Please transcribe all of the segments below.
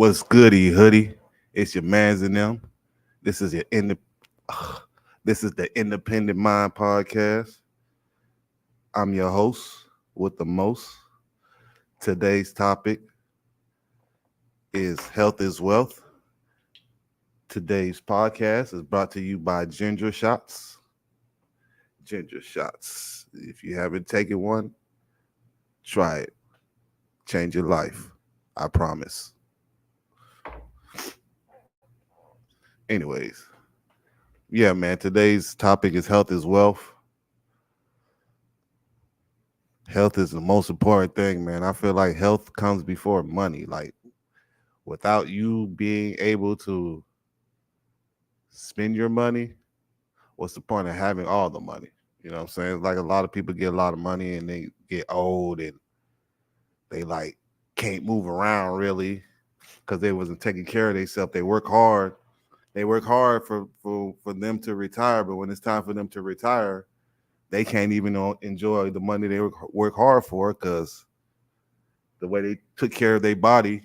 What's goody, hoodie? It's your man's and them. This is your this is the Independent Mind Podcast. I'm your host with the most. Today's topic is health is wealth. Today's podcast is brought to you by Ginger Shots. Ginger Shots. If you haven't taken one, try it. Change your life. I promise. Anyways, yeah, man, today's topic is health is wealth. Health is the most important thing, man. I feel like health comes before money. Like, without you being able to spend your money, what's the point of having all the money? You know what I'm saying? Like, a lot of people get a lot of money and they get old and they like can't move around really because they wasn't taking care of themselves. They work hard. They work hard for them to retire, but when it's time for them to retire, they can't even enjoy the money they work hard for because the way they took care of their body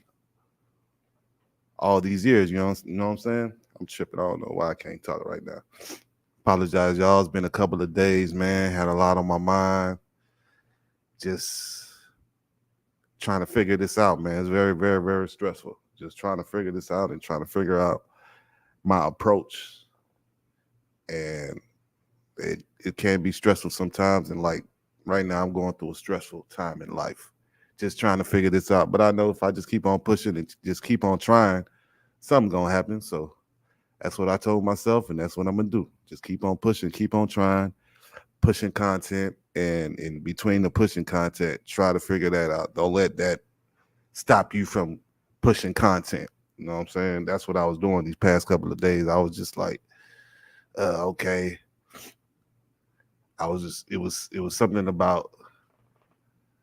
all these years. You know what I'm saying? I'm tripping. I don't know why I can't talk right now. Apologize, y'all. It's been a couple of days, man. Had a lot on my mind. Just trying to figure this out, man. It's very, very, very stressful. Just trying to figure this out and trying to figure out my approach. And it can be stressful sometimes. And like right now, I'm going through a stressful time in life, just trying to figure this out. But I know if I just keep on pushing and just keep on trying, something's going to happen. So that's what I told myself. And that's what I'm going to do. Just keep on pushing, keep on trying, pushing content. And in between the pushing content, try to figure that out. Don't let that stop you from pushing content. You know what I'm saying? That's what I was doing these past couple of days. I was just like, okay. It was something about,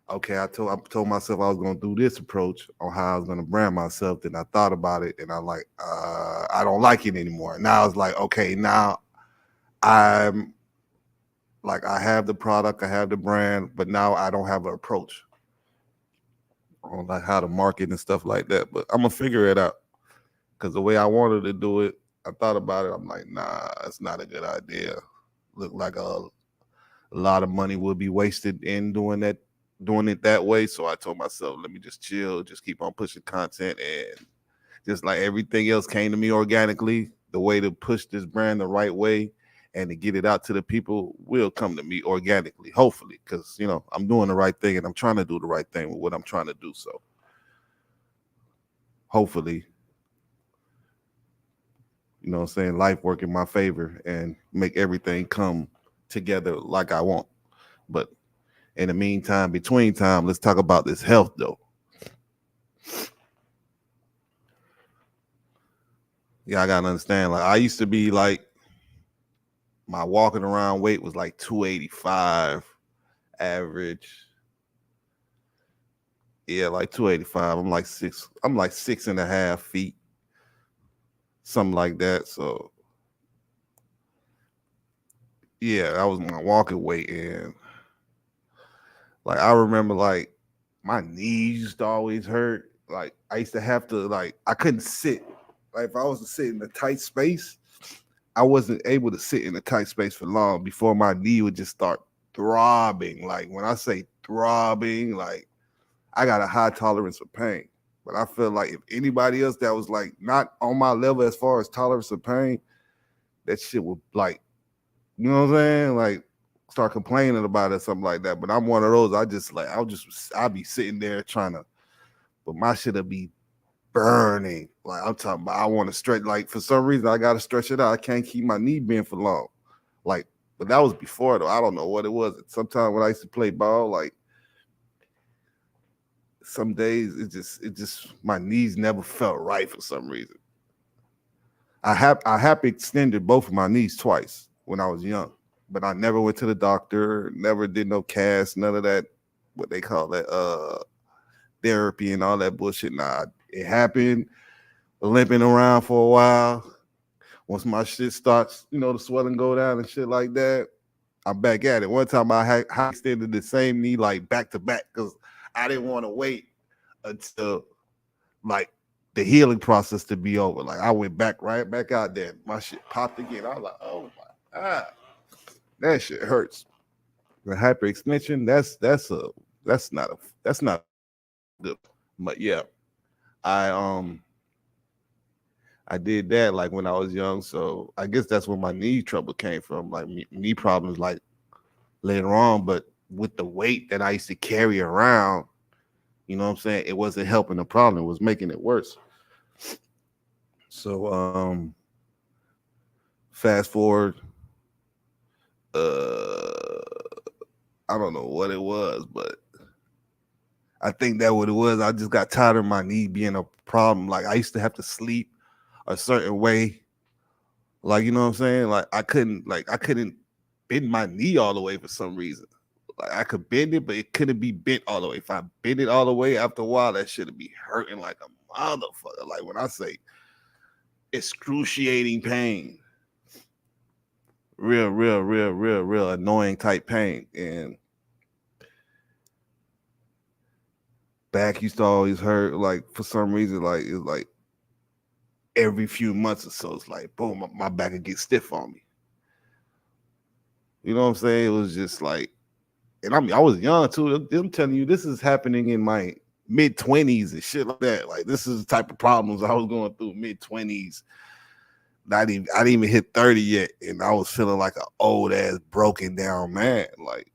okay, I told myself I was gonna do this approach on how I was gonna brand myself. Then I thought about it and I like I don't like it anymore. Now it's like, okay, now I'm like I have the product, I have the brand, but now I don't have an approach on like how to market and stuff like that. But I'm gonna figure it out. Cause the way I wanted to do it, I thought about it, I'm like, nah, it's not a good idea. Look like a lot of money will be wasted in doing it that way. So I told myself, let me just chill, just keep on pushing content, and just like everything else came to me organically, the way to push this brand the right way and to get it out to the people will come to me organically, hopefully, because I'm doing the right thing and I'm trying to do the right thing with what I'm trying to do. So hopefully, what I'm saying, life work in my favor and make everything come together like I want. But in the meantime, between time, let's talk about this health though. Yeah, I gotta understand. Like I used to be like my walking around weight was like 285 average. Yeah, like 285. I'm like 6.5 feet. Something like that. So yeah, that was my walking weight. And like I remember like my knees used to always hurt. Like I used to have to I couldn't sit. Like if I was to sit in a tight space, I wasn't able to sit in a tight space for long before my knee would just start throbbing. Like when I say throbbing, like I got a high tolerance of pain. But I feel like if anybody else that was like not on my level as far as tolerance of pain, that shit would like, you know what I'm saying? Like start complaining about it, something like that. But I'm one of those. I'll be sitting there trying to, but my shit'll be burning. Like I'm talking about, I want to stretch. Like for some reason, I gotta stretch it out. I can't keep my knee bent for long. Like, but that was before though. I don't know what it was. Sometimes when I used to play ball, like some days it just my knees never felt right for some reason. I have extended both of my knees twice when I was young, but I never went to the doctor. Never did no cast, none of that. What they call that therapy and all that bullshit. Nah, it happened. Limping around for a while. Once my shit starts, the swelling go down and shit like that, I'm back at it. One time I extended the same knee like back to back because I didn't want to wait until like the healing process to be over. Like I went back right back out there. My shit popped again. I was like, oh my god, that shit hurts. The hyperextension, that's not a good. But yeah, I I did that like when I was young, so I guess that's where my knee trouble came from, like knee problems, like later on. But with the weight that I used to carry around, you know what I'm saying, it wasn't helping the problem; it was making it worse. So fast forward, I don't know what it was, but I think that what it was. I just got tired of my knee being a problem. Like I used to have to sleep a certain way. Like, you know what I'm saying? Like I couldn't bend my knee all the way for some reason. Like I could bend it, but it couldn't be bent all the way. If I bend it all the way, after a while, that should be hurting like a motherfucker. Like when I say excruciating pain, real annoying type pain. And back used to always hurt. Like for some reason, like it's like every few months or so, it's like boom, my back would get stiff on me. You know what I'm saying? It was just like, and I was young too. I'm telling you, this is happening in my mid-20s and shit like that. Like this is the type of problems I was going through mid-20s. I didn't even hit 30 yet, and I was feeling like an old ass broken down man. Like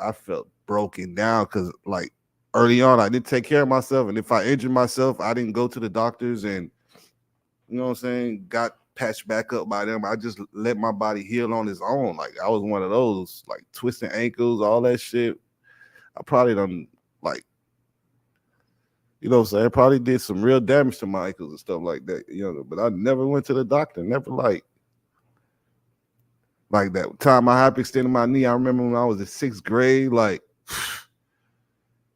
I felt broken down because like early on I didn't take care of myself, and if I injured myself, I didn't go to the doctors and you know what I'm saying, got patched back up by them. I just let my body heal on its own. Like I was one of those, like twisting ankles, all that shit. I probably done like, you know what I'm saying, probably did some real damage to my ankles and stuff like that, you know. But I never went to the doctor, never like that time I hyperextended my knee. I remember when I was in sixth grade, like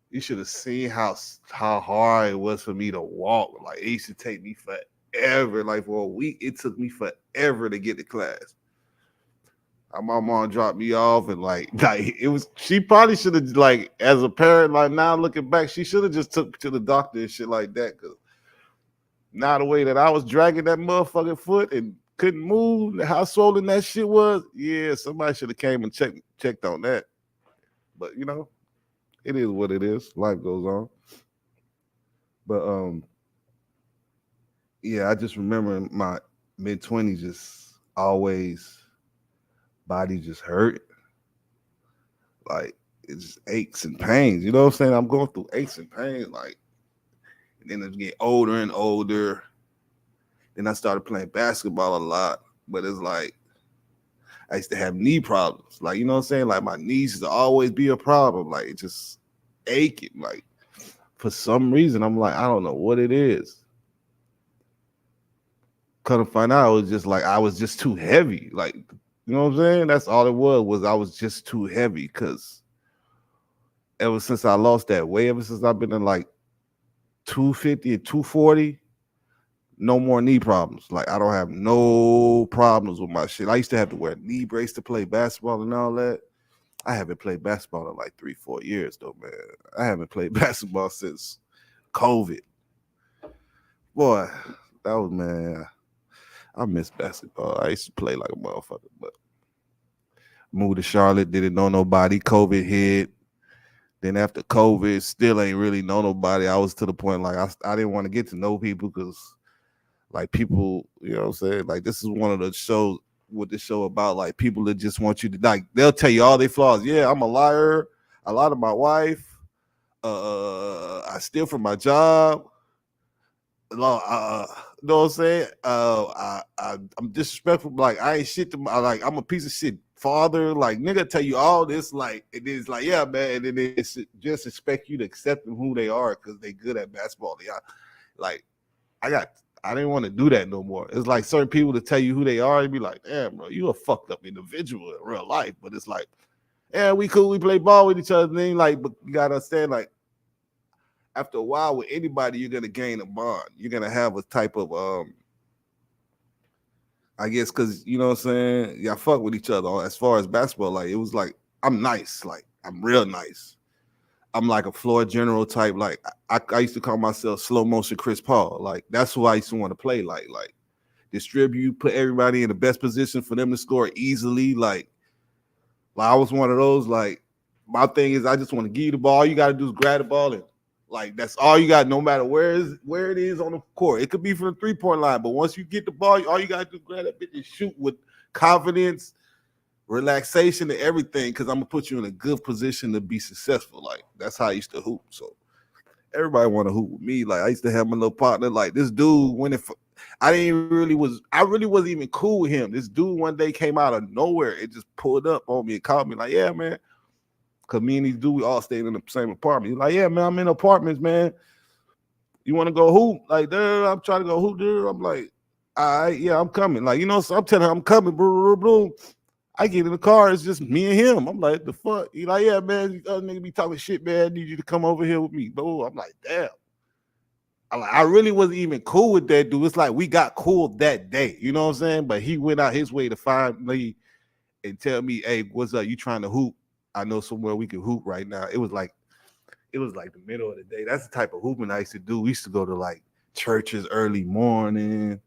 you should have seen how hard it was for me to walk. Like it used to take me forever. Like for a week, it took me forever to get to class. My mom dropped me off and like it was. She probably should have like as a parent. Like now looking back, she should have just took me to the doctor and shit like that. Cause now the way that I was dragging that motherfucking foot and couldn't move, how swollen that shit was. Yeah, somebody should have came and checked on that. But you know, it is what it is. Life goes on. But yeah, I just remember in my mid-20s just always body just hurt. Like it just aches and pains. You know what I'm saying? I'm going through aches and pains. Like, and then it's getting older and older. Then I started playing basketball a lot. But it's like I used to have knee problems. Like, you know what I'm saying? Like my knees used to always be a problem. Like it just aching. Like for some reason, I'm like, I don't know what it is. Couldn't find out it was just like I was just too heavy. Like, you know what I'm saying? That's all it was I was just too heavy because ever since I lost that weight, ever since I've been in like 250 and 240, no more knee problems. Like I don't have no problems with my shit. I used to have to wear a knee brace to play basketball and all that. I haven't played basketball in like 3-4 years though, man. I haven't played basketball since COVID. Boy, that was, man. I miss basketball. I used to play like a motherfucker, but moved to Charlotte, didn't know nobody. COVID hit. Then after COVID, still ain't really know nobody. I was to the point like I didn't want to get to know people because like people, you know what I'm saying? Like this is one of the shows, what this show about, like people that just want you to, like they'll tell you all their flaws. Yeah, I'm a liar. I lied to my wife. I steal from my job. You know what I'm saying? I'm disrespectful. Like I ain't shit to my, like I'm a piece of shit father. Like nigga tell you all this. Like it is like, yeah, man. And then they just expect you to accept them who they are because they good at basketball. Yeah, like I didn't want to do that no more. It's like certain people to tell you who they are and be like, damn, bro, you a fucked up individual in real life. But it's like, yeah, we cool, we play ball with each other. And then like, but you gotta understand, like after a while with anybody, you're gonna gain a bond. You're gonna have a type of I guess because you know what I'm saying, y'all fuck with each other as far as basketball. Like it was like I'm nice, like I'm real nice. I'm like a floor general type. Like I used to call myself slow motion Chris Paul. Like that's who I used to want to play. Like distribute, put everybody in the best position for them to score easily. Like I was one of those. Like my thing is, I just want to give you the ball. All you got to do is grab the ball and like that's all you got. No matter where it is on the court, it could be from the 3-point line. But once you get the ball, all you got to do is grab that bitch and shoot with confidence, relaxation, and everything. Because I'm gonna put you in a good position to be successful. Like that's how I used to hoop. So everybody want to hoop with me. Like I used to have my little partner. Like this dude when it. I really wasn't even cool with him. This dude one day came out of nowhere. It just pulled up on me and called me like, yeah, man. Cause me and these dudes, we all stayed in the same apartment. He's like, yeah, man, I'm in apartments, man. You want to go hoop? Like, dude, I'm trying to go hoop, dude. I'm like, all right, yeah, I'm coming. Like, so I'm telling him I'm coming, bro. I get in the car, it's just me and him. I'm like, the fuck? He's like, yeah, man, you other nigga be talking shit, man. I need you to come over here with me, bro. I'm like, damn. I really wasn't even cool with that dude. It's like we got cool that day, you know what I'm saying? But he went out his way to find me and tell me, hey, what's up? You trying to hoop? I know somewhere we can hoop right now. It was like the middle of the day. That's the type of hooping I used to do. We used to go to like churches early morning,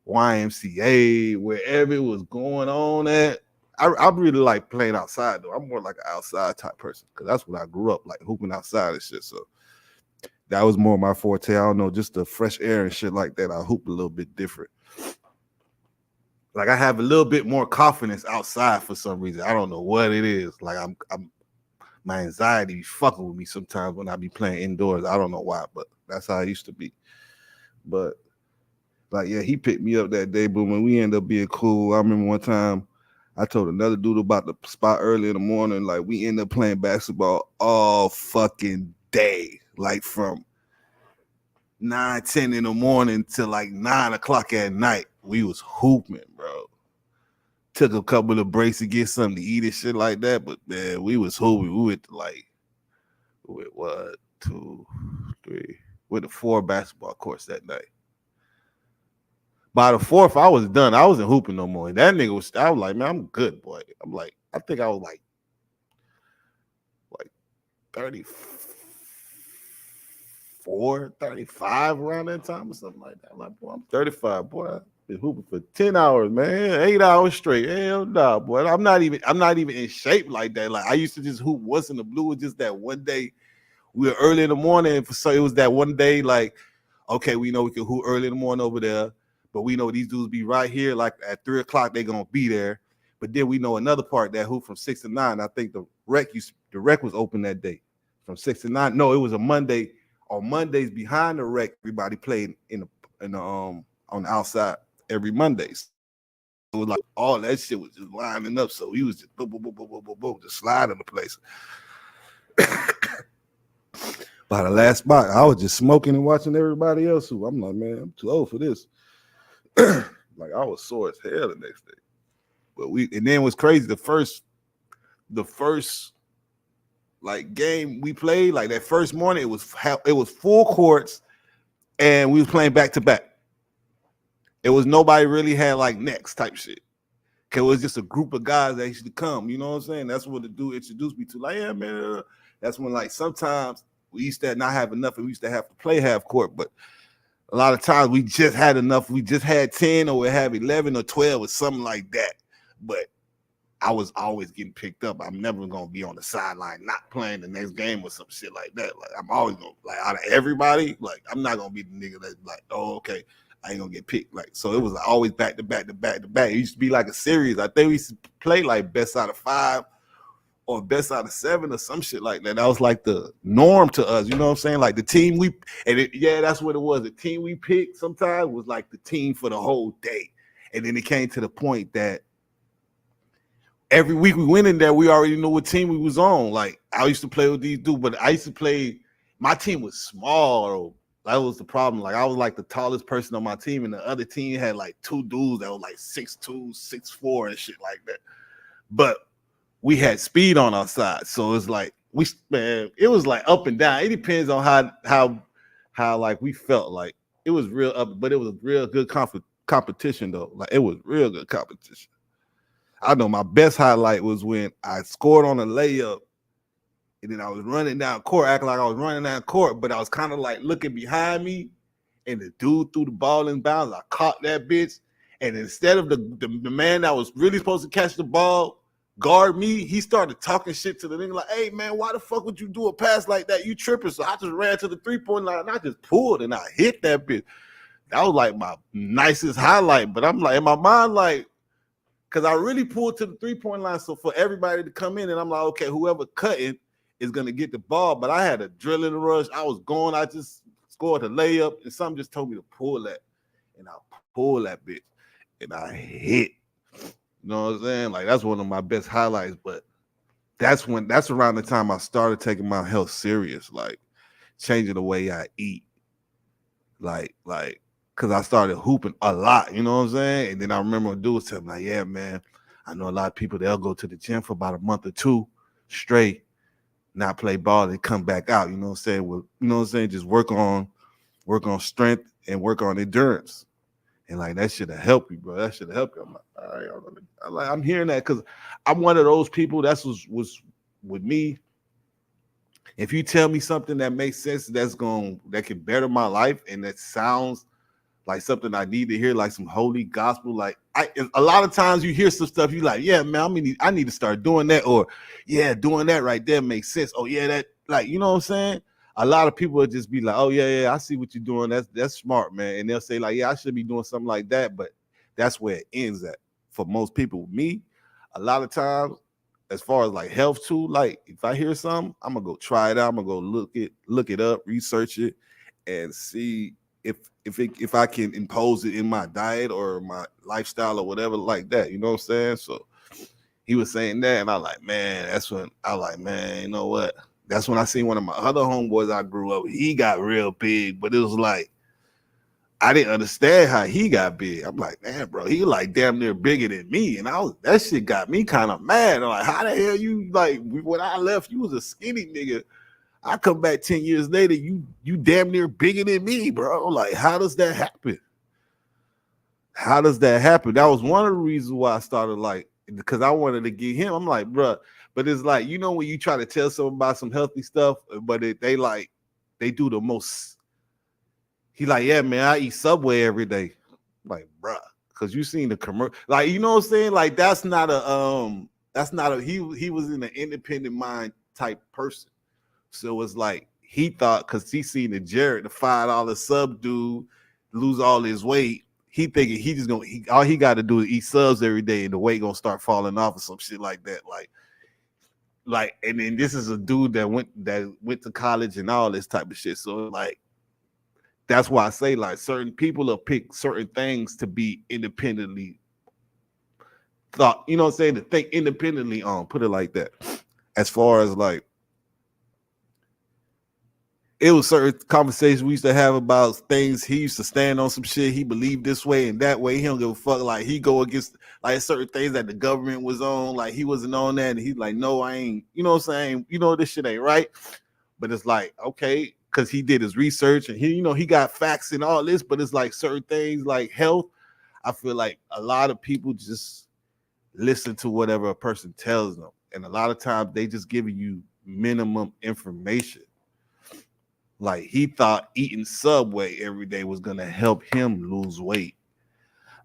YMCA, wherever it was going on at. I really like playing outside though. I'm more like an outside type person because that's what I grew up like hooping outside and shit. So that was more my forte. I don't know, just the fresh air and shit like that. I hoop a little bit different. Like I have a little bit more confidence outside for some reason. I don't know what it is. Like I'm my anxiety be fucking with me sometimes when I be playing indoors. I don't know why, but that's how I used to be. But like, yeah, he picked me up that day, but when we ended up being cool, I remember one time I told another dude about the spot early in the morning. Like we ended up playing basketball all fucking day, like from 9, 10 in the morning to like 9 o'clock at night. We was hooping, bro. Took a couple of breaks to get something to eat and shit like that. But man, we was hooping. We went to like what 2, 3, went to 4 basketball courts that night. By the 4th, I was done. I wasn't hooping no more. That nigga was. I was like, man, I'm good, boy. I'm like, I think I was like 34, 35 around that time or something like that. I'm like, boy, I'm 35, boy. I've been hooping for 10 hours, man. 8 hours straight. Hell nah, boy. I'm not even in shape like that. Like I used to just hoop once in the blue. Just that one day. We were early in the morning. So it was that one day, like, okay, we know we can hoop early in the morning over there, but we know these dudes be right here, like at 3 o'clock, they're gonna be there. But then we know another part that hoop from 6 to 9. I think the rec was open that day from 6 to 9. No, it was a Monday. On Mondays behind the rec, everybody played in the on the outside every Mondays. It was like all that shit was just lining up. So he was just boom, boom, boom, boom, boom, boom, boom, just sliding the place. By the last spot, I was just smoking and watching everybody else who I'm like, man, I'm too old for this. Like I was sore as hell the next day. But and then it was crazy. The first like game we played, like that first morning, it was full courts, and we was playing back to back. It was nobody really had like next type shit. Cause it was just a group of guys that used to come. You know what I'm saying? That's what the dude introduced me to. Like, yeah, man. That's when like sometimes we used to not have enough, and we used to have to play half court. But a lot of times we just had enough. We just had 10, or we have 11 or 12 or something like that. But I was always getting picked up. I'm never gonna be on the sideline not playing the next game or some shit like that. Like I'm always gonna, like, out of everybody, like I'm not gonna be the nigga that's like, oh, okay, I ain't gonna get picked. Like, so it was always back to back to back to back. It used to be like a series. I think we used to play like best out of 5 or best out of 7 or some shit like that. That was like the norm to us. You know what I'm saying? Like the team that's what it was. The team we picked sometimes was like the team for the whole day. And then it came to the point that every week we went in there, we already knew what team we was on. Like I used to play with these dudes, but I used to play. My team was small. That was the problem. Like I was like the tallest person on my team, and the other team had like 2 dudes that were like 6'2", 6'4", and shit like that. But we had speed on our side, so it's like it was like up and down. It depends on how like we felt. Like it was real up, but it was a real good competition though. Like it was real good competition. I know my best highlight was when I scored on a layup And then I was running down court, acting like I was running down court, but I was kind of like looking behind me, and the dude threw the ball in bounds. I caught that bitch, and instead of the man that was really supposed to catch the ball guard me, he started talking shit to the nigga like, "Hey man, why the fuck would you do a pass like that? You tripping?" So I just ran to the 3-point line and I just pulled and I hit that bitch. That was like my nicest highlight. But I'm like in my mind, like, because I really pulled to the 3-point line. So for everybody to come in, and I'm like, okay, whoever cutting is gonna get the ball. But I had a drilling rush. I was going. I just scored a layup, and something just told me to pull that, and I pulled that bitch, and I hit. You know what I'm saying? Like that's one of my best highlights. But that's around the time I started taking my health serious, like changing the way I eat, like because I started hooping a lot, you know what I'm saying? And then I remember a dude telling me, like, yeah, man, I know a lot of people, they'll go to the gym for about a month or two straight, not play ball, and come back out, you know what I'm saying? Well, you know what I'm saying? Just work on strength and work on endurance. And like that should have helped you, bro. That should have helped you. I'm like, all right, I'm hearing that because I'm one of those people. That's was with me. If you tell me something that makes sense, that can better my life, and that sounds like something I need to hear, like some holy gospel. Like a lot of times you hear some stuff, you like, yeah, man, I need to start doing that, or yeah, doing that right there makes sense. Oh yeah, that, like, you know what I'm saying? A lot of people would just be like, oh yeah, I see what you're doing. That's smart, man. And they'll say like, yeah, I should be doing something like that, but that's where it ends at for most people. Me, a lot of times, as far as like health too, like if I hear something, I'm gonna go try it out. I'm gonna go look it up, research it, and see if I can impose it in my diet or my lifestyle or whatever like that. You know what I'm saying? So he was saying that, and I like, man, that's when I like, man, you know what? That's when I seen one of my other homeboys I grew up. He got real big, but it was like I didn't understand how he got big. I'm like, man, bro, he like damn near bigger than me. And that shit got me kind of mad. I'm like, how the hell you, like, when I left, you was a skinny nigga. I come back 10 years later, you damn near bigger than me, bro. Like, how does that happen? How does that happen? That was one of the reasons why I started, like, because I wanted to get him. I'm like, bro, but it's like, you know, when you try to tell someone about some healthy stuff, but they do the most. He like, yeah, man, I eat Subway every day. I'm like, bro, because you seen the commercial, like, you know what I'm saying? Like, that's not a he was in an independent mind type person. So it's like he thought, because he seen the Jared, the $5 sub dude, lose all his weight. He thinking he just gonna all he got to do is eat subs every day, and the weight gonna start falling off or some shit like that. Like, and then this is a dude that went to college and all this type of shit. So like, that's why I say, like, certain people will pick certain things to be independently thought. You know what I'm saying? To think independently on. Put it like that. As far as like, it was certain conversations we used to have about things. He used to stand on some shit. He believed this way and that way. He don't give a fuck. Like, he go against like certain things that the government was on. Like, he wasn't on that. And he's like, no, I ain't. You know what I'm saying? You know, this shit ain't right. But it's like, okay, because he did his research and he, you know, he got facts and all this. But it's like certain things like health. I feel like a lot of people just listen to whatever a person tells them. And a lot of times they just giving you minimum information. Like, he thought eating Subway every day was gonna help him lose weight.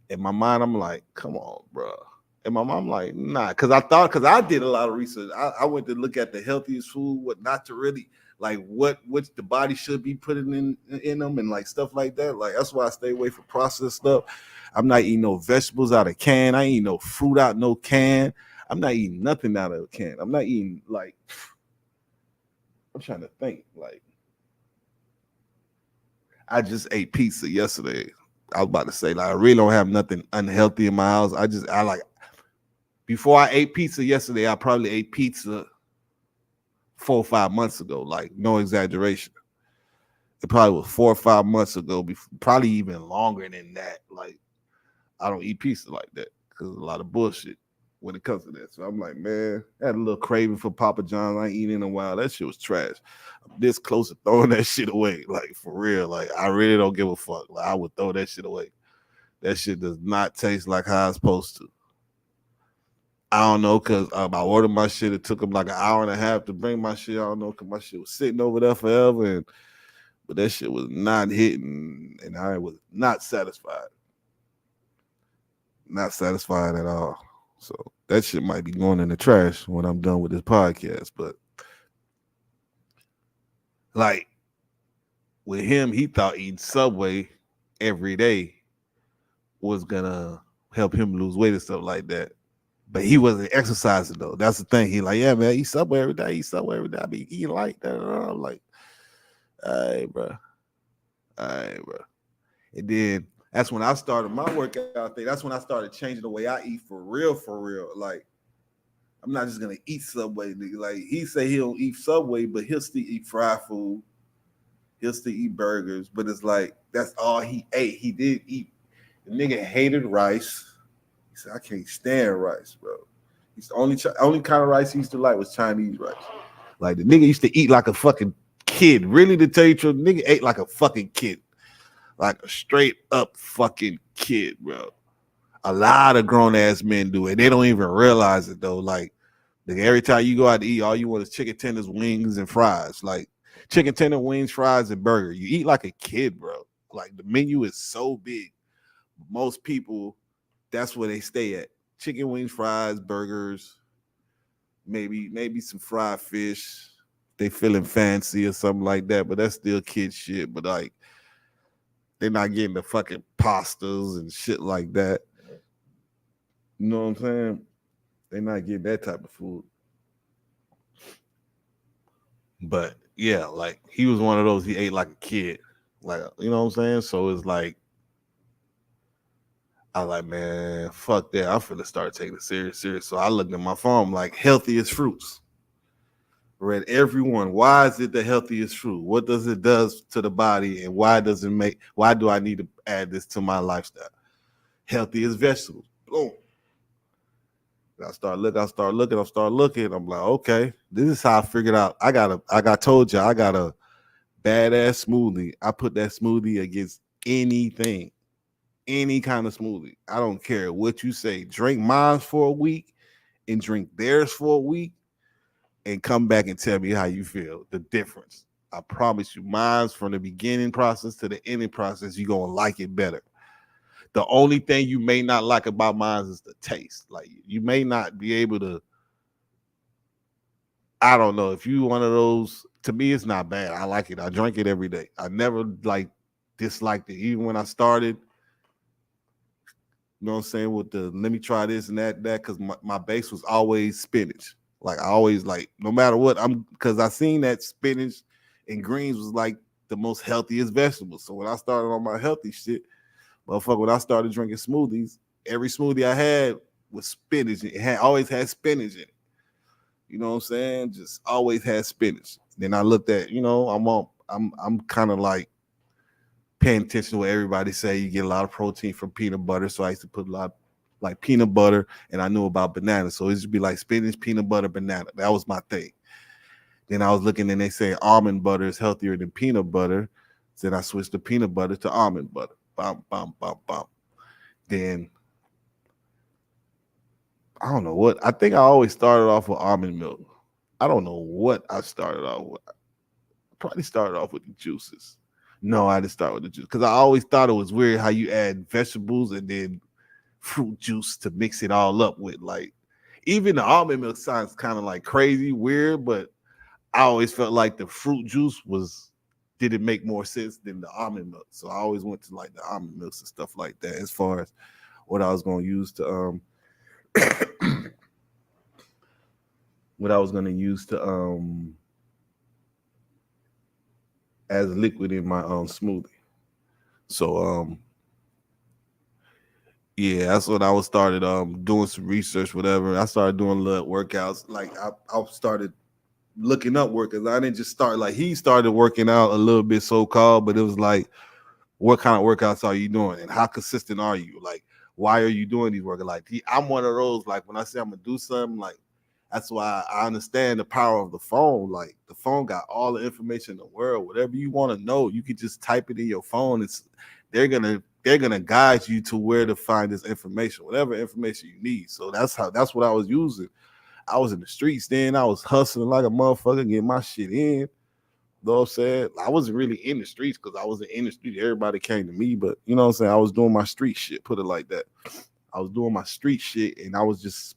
In my mind, I'm like, come on, bro. And my mom like, nah, because I did a lot of research. I went to look at the healthiest food, what not to really like, what the body should be putting in them, and like stuff like that. Like, that's why I stay away from processed stuff. I'm not eating no vegetables out of can. I ain't eating no fruit out no can. I'm not eating nothing out of a can. I'm not eating, like, I'm trying to think, like, I just ate pizza yesterday. I was about to say, like, I really don't have nothing unhealthy in my house. I like, before I ate pizza yesterday, I probably ate pizza 4 or 5 months ago. Like, no exaggeration. It probably was 4 or 5 months ago, probably even longer than that. Like, I don't eat pizza like that because a lot of bullshit when it comes to that. So I'm like, man, I had a little craving for Papa John's. I ain't eating in a while. That shit was trash. I'm this close to throwing that shit away. Like, for real. Like, I really don't give a fuck. Like, I would throw that shit away. That shit does not taste like how it's supposed to. I don't know, cause I ordered my shit. It took them like an hour and a half to bring my shit. I don't know, cause my shit was sitting over there forever, and but that shit was not hitting, and I was not satisfied. Not satisfied at all. So that shit might be going in the trash when I'm done with this podcast. But like with him, he thought eating Subway every day was gonna help him lose weight and stuff like that. But he wasn't exercising though. That's the thing. He like, yeah, man, eat Subway every day. Eat Subway every day. I be eating like that. I'm like, all right, bro. And then that's when I started my workout thing. That's when I started changing the way I eat for real, for real. Like, I'm not just gonna eat Subway. Nigga. Like he say he don't eat Subway, but he'll still eat fried food. He'll still eat burgers. But it's like that's all he ate. He did eat. The nigga hated rice. He said, I can't stand rice, bro. He's the only kind of rice he used to like was Chinese rice. Like the nigga used to eat like a fucking kid. Really, to tell you the truth, nigga ate like a fucking kid. Like a straight up fucking kid, bro. A lot of grown ass men do it. They don't even realize it though. Like every time you go out to eat, all you want is chicken tenders, wings, and fries. Like chicken tender, wings, fries, and burger. You eat like a kid, bro. Like the menu is so big. Most people, that's where they stay at. Chicken wings, fries, burgers, maybe some fried fish. They feeling fancy or something like that, but that's still kid shit. But like they're not getting the fucking pastas and shit like that. You know what I'm saying? They're not getting that type of food. But yeah, like he was one of those, he ate like a kid. Like, you know what I'm saying? So it's like I like, man, fuck that. I'm finna start taking it serious. So I looked at my phone, like healthiest fruits. Read every one. Why is it the healthiest fruit? What does it does to the body, and why do I need to add this to my lifestyle? Healthiest vegetables. Boom. I start looking. I'm like, okay, this is how I figured out. Told you I got a badass smoothie. I put that smoothie against anything, any kind of smoothie. I don't care what you say. Drink mine for a week and drink theirs for a week and come back and tell me how you feel. The difference. I promise you, mine's from the beginning process to the ending process, you're gonna like it better. The only thing you may not like about mine is the taste. Like you may not be able to. I don't know if you one of those. To me, it's not bad. I like it. I drink it every day. I never like disliked it. Even when I started, you know what I'm saying, with the let me try this and that, because my base was always spinach. Like I always like, no matter what, because I seen that spinach and greens was like the most healthiest vegetables. So when I started on my healthy shit, motherfucker, when I started drinking smoothies, every smoothie I had was spinach. It had always had spinach in it. You know what I'm saying? Just always had spinach. Then I looked at, I'm kind of like paying attention to what everybody say. You get a lot of protein from peanut butter, so I used to put a lot like peanut butter, and I knew about bananas, so it used to be like spinach, peanut butter, banana. That was my thing. Then I was looking, and they say almond butter is healthier than peanut butter. Then I switched to peanut butter to almond butter. Bum, bum, bum, bum. Then I don't know what. I think I always started off with almond milk. I don't know what I started off with. I probably started off with the juices. No, I didn't start with the juice because I always thought it was weird how you add vegetables and then fruit juice to mix it all up with. Like even the almond milk sounds kind of like crazy, weird, but I always felt like the fruit juice didn't make more sense than the almond milk. So I always went to like the almond milks and stuff like that as far as what I was going to use to what I was going to use to as liquid in my smoothie. So yeah, that's when I was started doing some research, whatever. I started doing little workouts. Like I started looking up workouts. I didn't just start like he started working out a little bit so called, but it was like, what kind of workouts are you doing and how consistent are you? Like, why are you doing these workouts? Like I'm one of those, like when I say I'm gonna do something, like that's why I understand the power of the phone. Like the phone got all the information in the world. Whatever you want to know, you can just type it in your phone. they're gonna guide you to where to find this information, whatever information you need. So that's what I was using. I was in the streets then. I was hustling like a motherfucker, getting my shit in. You know what I'm saying? I wasn't really in the streets because I wasn't in the street. Everybody came to me, but you know what I'm saying? I was doing my street shit, put it like that. I was doing my street shit and I was just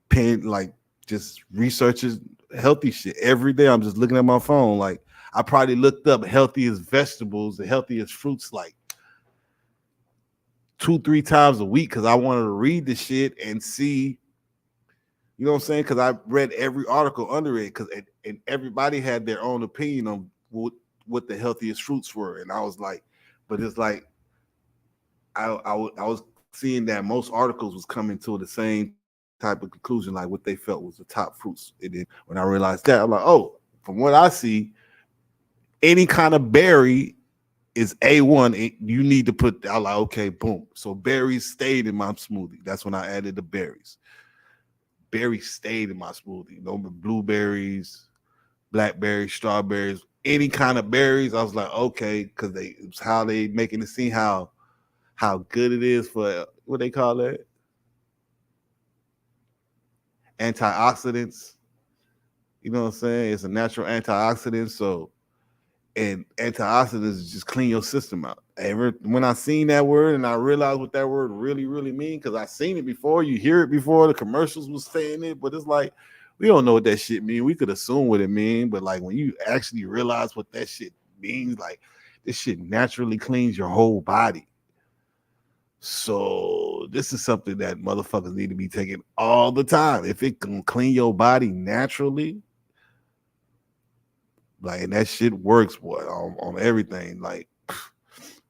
paying like just researching healthy shit. Every day I'm just looking at my phone. Like I probably looked up healthiest vegetables, the healthiest fruits like 2, 3 times a week because I wanted to read the shit and see, you know what I'm saying? Because I read every article under it because and everybody had their own opinion on what the healthiest fruits were. And I was like, but it's like I was seeing that most articles was coming to the same type of conclusion, like what they felt was the top fruits. And then when I realized that, I'm like, oh, from what I see, any kind of berry is A1. You need to put, I like, okay, boom. So berries stayed in my smoothie. That's when I added the berries. Berries stayed in my smoothie. No blueberries, blackberries, strawberries, any kind of berries. I was like, okay, because it's how they making it seem how good it is for what they call it, antioxidants. You know what I'm saying? It's a natural antioxidant. So and antioxidants just clean your system out. When I seen that word and I realized what that word really mean, because I seen it before, you hear it before, the commercials was saying it, but it's like we don't know what that shit mean. We could assume what it mean, but like when you actually realize what that shit means, like this shit naturally cleans your whole body. So this is something that motherfuckers need to be taking all the time. If it can clean your body naturally, like, and that shit works, boy, on everything. Like,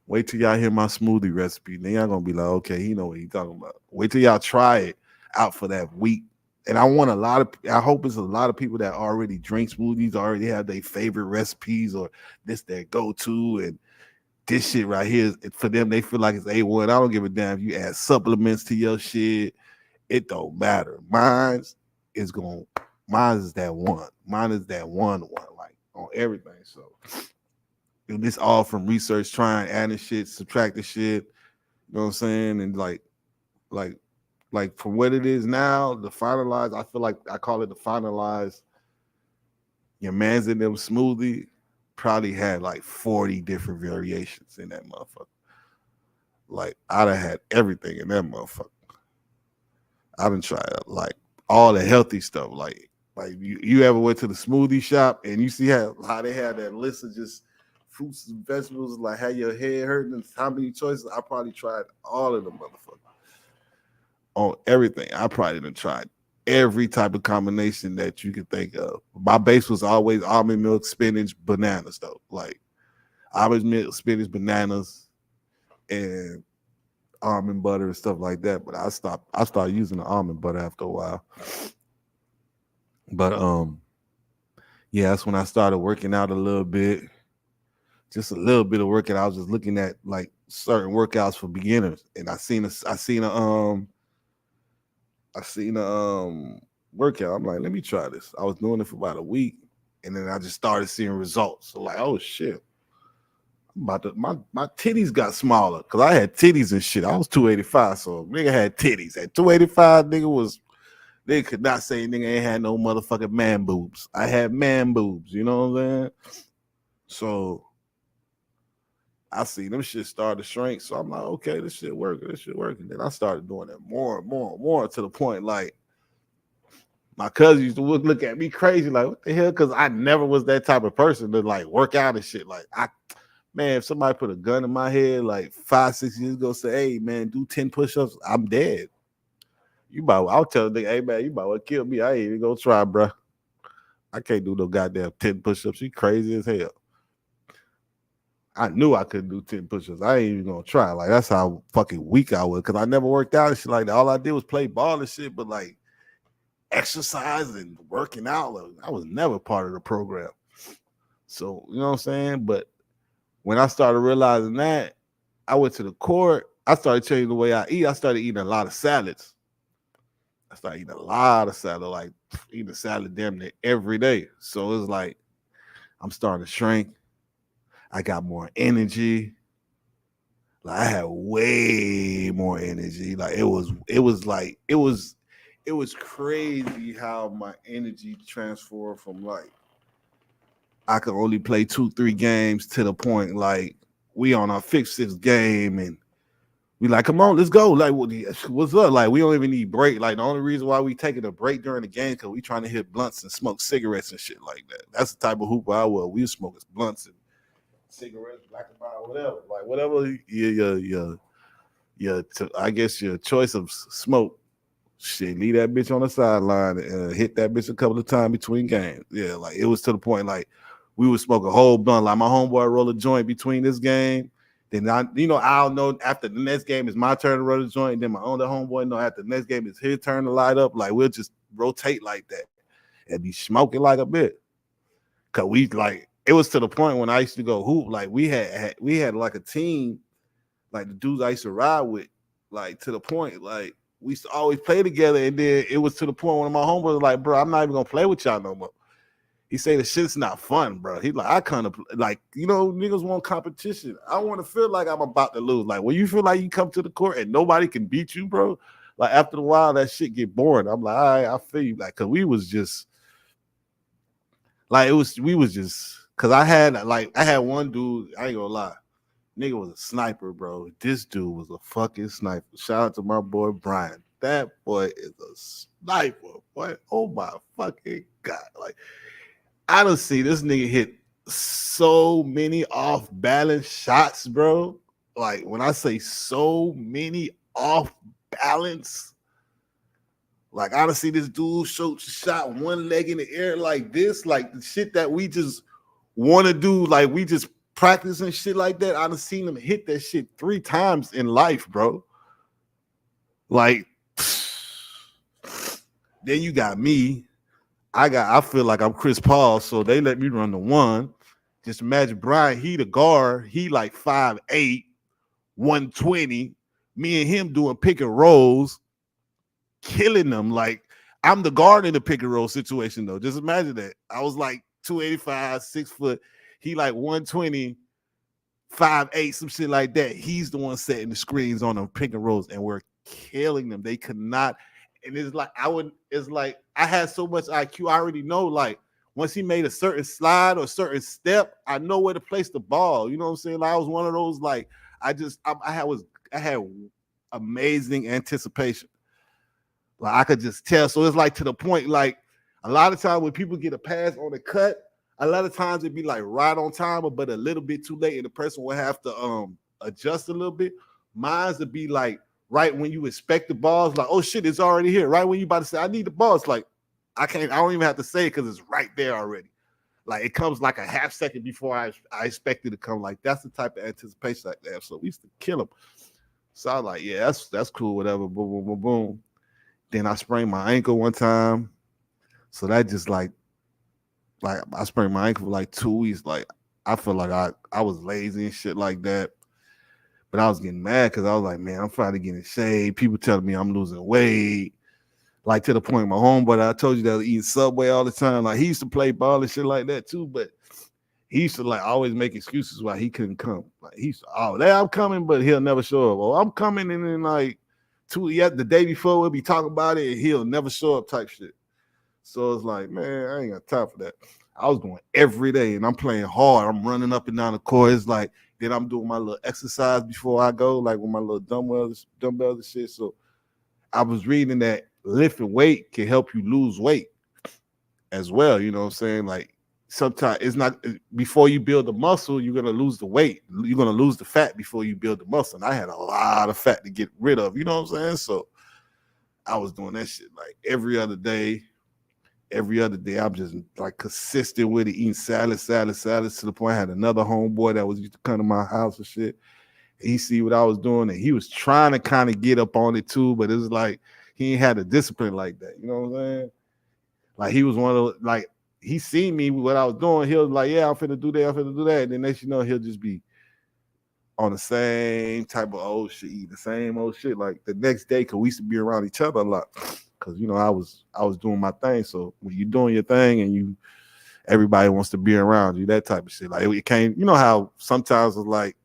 wait till y'all hear my smoothie recipe. Then y'all gonna be like, okay, he know what he talking about. Wait till y'all try it out for that week. And I hope it's a lot of people that already drink smoothies, already have their favorite recipes or this their go-to. And this shit right here, for them, they feel like it's A1. I don't give a damn if you add supplements to your shit. It don't matter. Is going, mine is that one. Mine is that one, like on everything. So and this all from research, trying, adding shit, subtracting shit. You know what I'm saying? And like, from what it is now, the finalized, I feel like I call it the finalized. Your man's in them smoothie probably had like 40 different variations in that motherfucker. Like I'd have had everything in that motherfucker. I done tried like all the healthy stuff. Like you ever went to the smoothie shop and you see how they have that list of just fruits and vegetables, like how your head hurting and how many choices? I probably tried all of them motherfuckers on everything. I probably done tried every type of combination that you could think of. My base was always almond milk, spinach, bananas though. Like almond milk, spinach, bananas, and almond butter and stuff like that. But I started using the almond butter after a while. But yeah, that's when I started working out a little bit. Just a little bit of workout. I was just looking at like certain workouts for beginners. And I seen a workout. I'm like, let me try this. I was doing it for about a week, and then I just started seeing results. So like, oh shit, my titties got smaller because I had titties and shit. I was 285, so nigga had titties. At 285, nigga could not say nigga ain't had no motherfucking man boobs. I had man boobs. You know what I'm saying? So I see them shit start to shrink. So I'm like, okay, this shit working. This shit working. Then I started doing it more and more and more to the point like my cousin used to look at me crazy, like, what the hell? Because I never was that type of person to like work out and shit. Like, man, if somebody put a gun in my head like 5, 6 years ago, say, hey, man, do 10 push-ups, I'm dead. I'll tell the nigga, hey, man, you about to kill me. I ain't even gonna try, bro. I can't do no goddamn 10 push-ups. You crazy as hell. I knew I couldn't do 10 push-ups. I ain't even gonna try. Like, that's how fucking weak I was. Because I never worked out and shit like that. All I did was play ball and shit, but like, exercise and working out, I was never part of the program. So, you know what I'm saying? But when I started realizing that, I went to the court. I started changing the way I eat. I started eating a lot of salads. I started eating a lot of salad, like eating salad damn near every day. So it was like I'm starting to shrink. I got more energy. Like I had way more energy. Like it was crazy how my energy transformed from like I could only play 2-3 games to the point like we on our sixth game and we like, come on, let's go. Like, what's up? Like, we don't even need break. Like, the only reason why we taking a break during the game because we trying to hit blunts and smoke cigarettes and shit like that. That's the type of hooper I was. We was smoking blunts and cigarettes, black and mild, whatever. Like, whatever I guess your choice of smoke. Shit, leave that bitch on the sideline and hit that bitch a couple of times between games. Yeah, like it was to the point like we would smoke a whole blunt. Like my homeboy roll a joint between this game. Then I'll know after the next game is my turn to roll a joint. And then my other homeboy know after the next game is his turn to light up. Like we'll just rotate like that and be smoking like a bit. Cause we like it was to the point when I used to go hoop. Like we had like a team, like the dudes I used to ride with, like to the point like we used to always play together, and then it was to the point when my homeboy was like, bro, I'm not even gonna play with y'all no more. He say the shit's not fun, bro. He like, I kind of like, niggas want competition. I want to feel like I'm about to lose. Like when you feel like you come to the court and nobody can beat you, bro. Like after a while, that shit get boring. I'm like, all right, I feel you. Like, cause we was just like we was just cause I had one dude, I ain't gonna lie. Nigga was a sniper, bro. This dude was a fucking sniper. Shout out to my boy Brian. That boy is a sniper, boy. Oh my fucking God. Like, I don't see this nigga hit so many off balance shots, bro. Like, when I say so many off balance, like, I don't see this dude shot one leg in the air like this, like the shit that we just want to do, like, we just practice and shit like that. I done seen him hit that shit 3 times in life, bro. Like, then you got me. I feel like I'm Chris Paul, so they let me run the one. Just imagine Brian, he the guard, he like 5'8", 120. Me and him doing pick and rolls, killing them. Like I'm the guard in the pick and roll situation though. Just imagine that. I was like 285, 6 foot. He like 120, 5'8", some shit like that. He's the one setting the screens on them pick and rolls, and we're killing them. They could not. And it's like I had so much IQ. I already know, like, once he made a certain slide or certain step, I know where to place the ball. You know what I'm saying? Like, I was one of those, like, I had amazing anticipation. Like, I could just tell. So it's like to the point, like, a lot of times when people get a pass on the cut, a lot of times it'd be like right on time, but a little bit too late, and the person will have to adjust a little bit. Mine's would be like right when you expect the ball, it's like, oh shit, it's already here. Right when you about to say, I need the ball, it's like, I don't even have to say it because it's right there already. Like it comes like a half second before I expect it to come. Like that's the type of anticipation like that. So we used to kill them. So I was like, yeah, that's cool, whatever. Boom, boom, boom, boom. Then I sprained my ankle one time. So that just like I sprained my ankle for like 2 weeks. Like I feel like I was lazy and shit like that. But I was getting mad because I was like, man, I'm finally getting shape. People telling me I'm losing weight. Like to the point, my homeboy that I told you that was eating Subway all the time. Like he used to play ball and shit like that too, but he used to like always make excuses why he couldn't come. Like he used to, oh, there I'm coming, but he'll never show up. Oh, I'm coming, and then like the day before we'll be talking about it, and he'll never show up type shit. So it's like, man, I ain't got time for that. I was going every day, and I'm playing hard. I'm running up and down the court. It's like then I'm doing my little exercise before I go, like with my little dumbbells and shit. So I was reading that lifting weight can help you lose weight as well. You know what I'm saying? Like sometimes it's not before you build the muscle, you're gonna lose the weight. You're gonna lose the fat before you build the muscle. And I had a lot of fat to get rid of. You know what I'm saying? So I was doing that shit like every other day. Every other day, I'm just like consistent with it, eating salads to the point I had another homeboy that was used to come to my house and shit. He see what I was doing, and he was trying to kind of get up on it too, but it was like he ain't had a discipline like that. You know what I'm saying? Like he was one of those, like he seen me what I was doing. He was like, yeah, I'm finna do that, And then next you know, he'll just be on the same type of old shit, eating the same old shit. Like the next day, cause we used to be around each other a lot. Cause I was doing my thing. So when you're doing your thing and everybody wants to be around you, that type of shit. Like it came, you know how sometimes it's like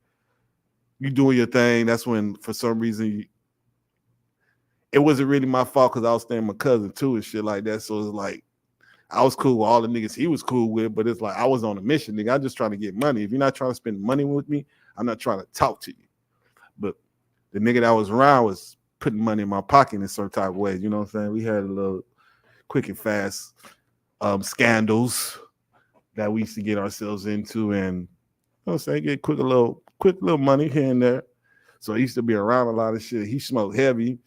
you doing your thing. That's when, for some reason, it wasn't really my fault because I was staying with my cousin too and shit like that. So it's like I was cool with all the niggas he was cool with, but it's like I was on a mission, nigga. I'm just trying to get money. If you're not trying to spend money with me, I'm not trying to talk to you. But the nigga that was around was putting money in my pocket in certain type of ways. You know what I'm saying? We had a little quick and fast scandals that we used to get ourselves into, and you know what I'm saying, get quick little money here and there. So he used to be around a lot of shit. He smoked heavy,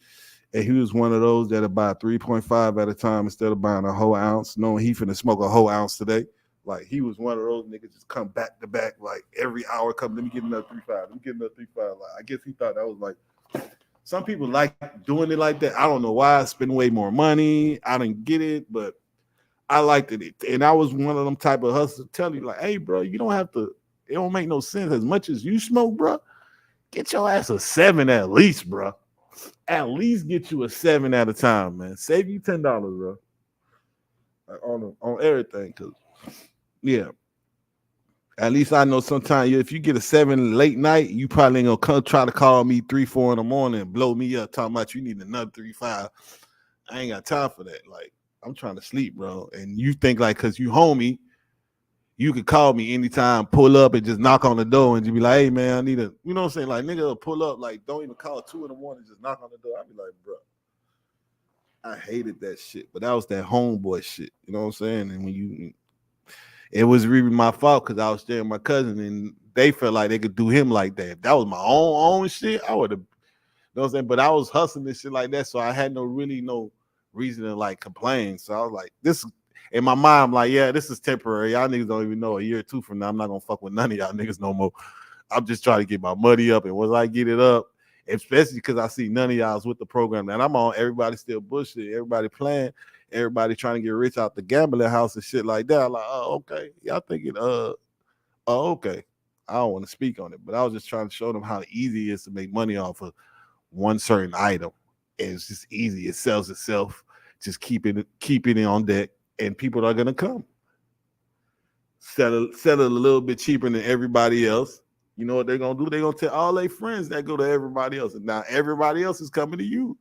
and he was one of those that'll buy 3.5 at a time instead of buying a whole ounce, knowing he finna smoke a whole ounce today. Like he was one of those niggas just come back to back, like every hour come, let me get another 3.5, let me get another 3.5. Like I guess he thought that was like, some people like doing it like that. I don't know why. I spend way more money. I didn't get it, but I liked it. And I was one of them type of hustlers tell you like, hey, bro, you don't have to, it don't make no sense. As much as you smoke, bro, get your ass a 7 at least, bro. At least get you a 7 at a time, man. Save you $10, bro. Like on everything. Cause yeah. At least I know sometimes if you get a 7 late night, you probably ain't gonna come try to call me 3-4 in the morning and blow me up talking about you need another 3.5. I ain't got time for that. Like I'm trying to sleep, bro. And you think like cause you homie, you could call me anytime, pull up and just knock on the door and just be like, hey man, I need a, you know what I'm saying? Like nigga pull up, like don't even call 2 in the morning, just knock on the door. I'd be like, bro, I hated that shit. But that was that homeboy shit. You know what I'm saying? And when you, it was really my fault because I was staying with my cousin and they felt like they could do him like that. If that was my own shit, I would have, you know what I'm saying? But I was hustling and shit like that. So I had no reason to like complain. So I was like, this in my mind, I'm like, yeah, this is temporary. Y'all niggas don't even know a year or two from now. I'm not gonna fuck with none of y'all niggas no more. I'm just trying to get my money up. And once I get it up, especially because I see none of y'all's with the program that I'm on, everybody still bullshit, everybody playing, everybody trying to get rich out the gambling house and shit like that. I'm like, oh, okay. Y'all thinking, oh, okay. I don't want to speak on it, but I was just trying to show them how easy it is to make money off of one certain item. And it's just easy. It sells itself. Just keep it on deck, and people are gonna come. Sell it a little bit cheaper than everybody else. You know what they're gonna do? They're gonna tell all their friends that go to everybody else, and now everybody else is coming to you.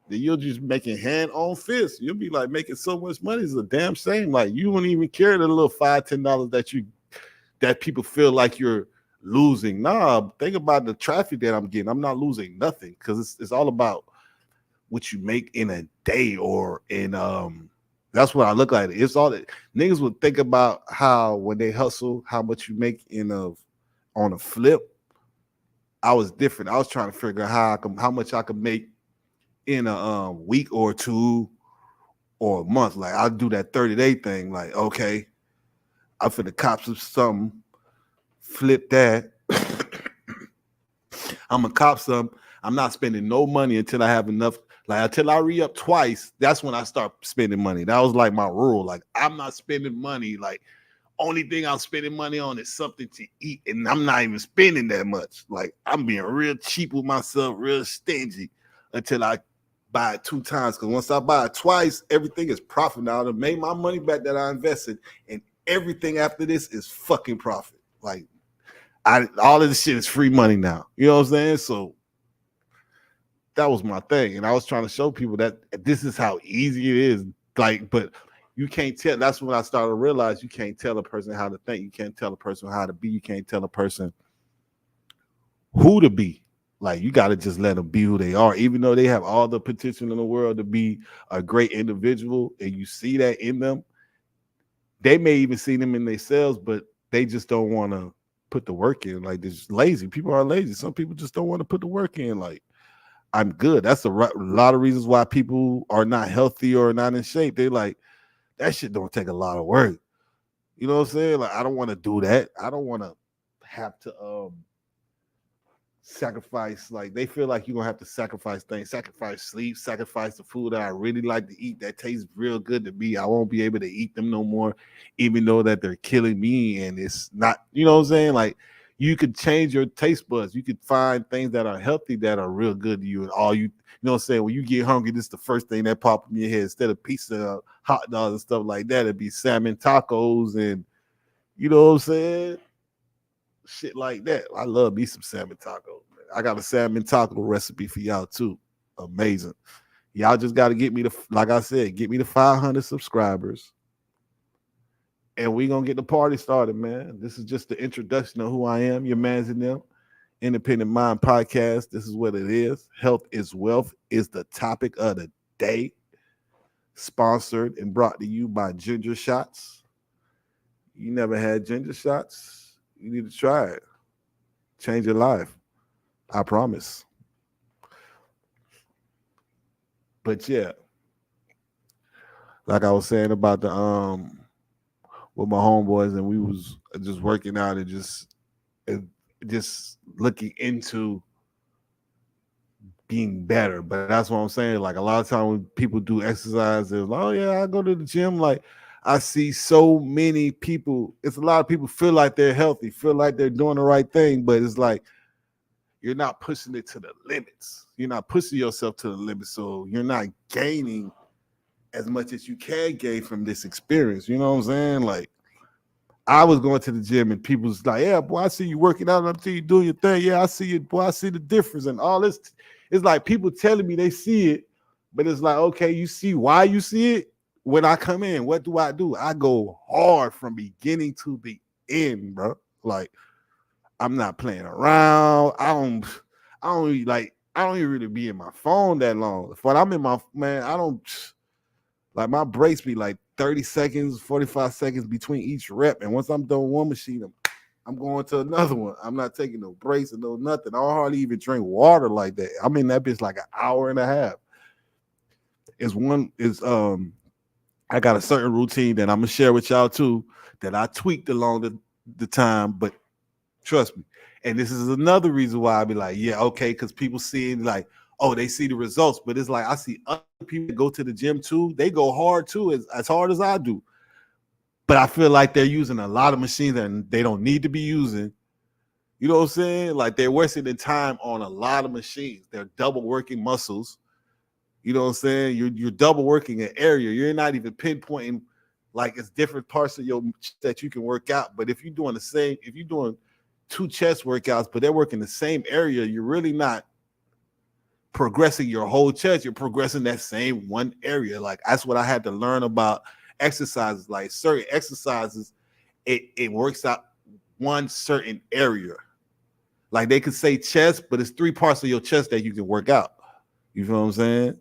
Then you're just making hand on fist. You'll be like making so much money. It's a damn shame. Like you wouldn't even care the little $5-10 that people feel like you're losing. Nah, think about the traffic that I'm getting. I'm not losing nothing because it's all about what you make in a day or in that's what I look like. It's all that niggas would think about how when they hustle, how much you make on a flip. I was different. I was trying to figure out how much I could make in a week or two or a month. Like I'll do that 30-day thing. Like, okay, I'm finna cop something, flip that. I'm gonna cop some. I'm not spending no money until I have enough. Like until I re-up twice, that's when I start spending money. That was like my rule. Like I'm not spending money. Like only thing I'm spending money on is something to eat, and I'm not even spending that much. Like I'm being real cheap with myself, real stingy until I buy it 2 times. Because once I buy it twice, everything is profit. Now I made my money back that I invested, and everything after this is fucking profit. Like all of this shit is free money now. You know what I'm saying? So that was my thing. And I was trying to show people that this is how easy it is. Like, but you can't tell. That's when I started to realize you can't tell a person how to think. You can't tell a person how to be. You can't tell a person who to be. Like, you got to just let them be who they are. Even though they have all the potential in the world to be a great individual and you see that in them, they may even see them in themselves, but they just don't want to put the work in. Like, they're just lazy. People are lazy. Some people just don't want to put the work in. Like, I'm good. That's a lot of reasons why people are not healthy or not in shape. They're like, that shit don't take a lot of work. You know what I'm saying? Like, I don't want to do that. I don't want to have to sacrifice. Like, they feel like you're gonna have to sacrifice things, sacrifice sleep, sacrifice the food that I really like to eat that tastes real good to me. I won't be able to eat them no more, even though that they're killing me. And it's not, you know what I'm saying? Like, you could change your taste buds. You could find things that are healthy that are real good to you. And all you know what I'm saying? When you get hungry, this is the first thing that pops in your head. Instead of pizza, hot dogs, and stuff like that, it'd be salmon tacos and, you know what I'm saying? shit like that. I love me some salmon tacos. Man. I got a salmon taco recipe for y'all too. Amazing. Y'all just got to get me the, like I said, get me the 500 subscribers, and we gonna get the party started, man. This is just the introduction of who I am. Your man's in them. Independent Mind Podcast. This is what it is. Health is wealth is the topic of the day. Sponsored and brought to you by Ginger Shots. You never had ginger shots? You need to try it. Change your life. I promise. But yeah, like I was saying about the with my homeboys, and we was just working out and just looking into being better. But that's what I'm saying. Like a lot of times when people do exercise, they're like, oh yeah, I go to the gym. Like I see so many people, it's a lot of people feel like they're healthy, feel like they're doing the right thing, but it's like you're not pushing it to the limits. You're not pushing yourself to the limits. So you're not gaining as much as you can gain from this experience. You know what I'm saying? Like I was going to the gym and people was like, yeah, boy, I see you working out and I see you doing your thing. Yeah, I see it, boy, I see the difference and all this. It's like people telling me they see it, but it's like, okay, you see why you see it? When I come in, what do? I go hard from beginning to the end, bro. Like I'm not playing around. I don't even really be in my phone that long. If when I'm in my man, I don't like my breaks be like 30 seconds, 45 seconds between each rep. And once I'm done with one machine, I'm going to another one. I'm not taking no breaks and no nothing. I hardly even drink water like that. I'm in that bitch like an hour and a half. I got a certain routine that I'm gonna share with y'all too that I tweaked along the time, but trust me. And this is another reason why I be like, yeah, okay, because people seeing like, oh, they see the results, but it's like I see other people that go to the gym too. They go hard too, as hard as I do. But I feel like they're using a lot of machines that they don't need to be using. You know what I'm saying? Like they're wasting their time on a lot of machines. They're double working muscles. You know what I'm saying? You're double working an area. You're not even pinpointing like it's different parts of your that you can work out. But if you're doing if you're doing two chest workouts, but they're working the same area, you're really not progressing your whole chest. You're progressing that same one area. Like that's what I had to learn about exercises. Like certain exercises, it works out one certain area. Like they could say chest, but it's three parts of your chest that you can work out. You feel what I'm saying?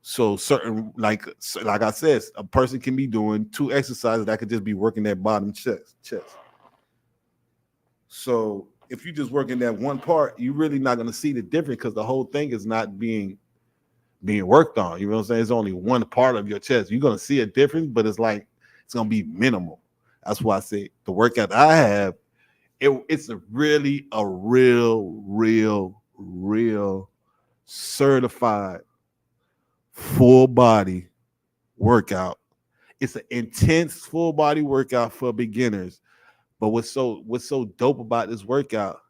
So certain, like I said, a person can be doing two exercises that could just be working that bottom chest. So if you just working that one part, you're really not going to see the difference because the whole thing is not being worked on. You know what I'm saying? It's only one part of your chest. You're going to see a difference, but it's like it's going to be minimal. That's why I say the workout I have, it's a real certified full body workout. It's an intense full body workout for beginners. But what's so dope about this workout,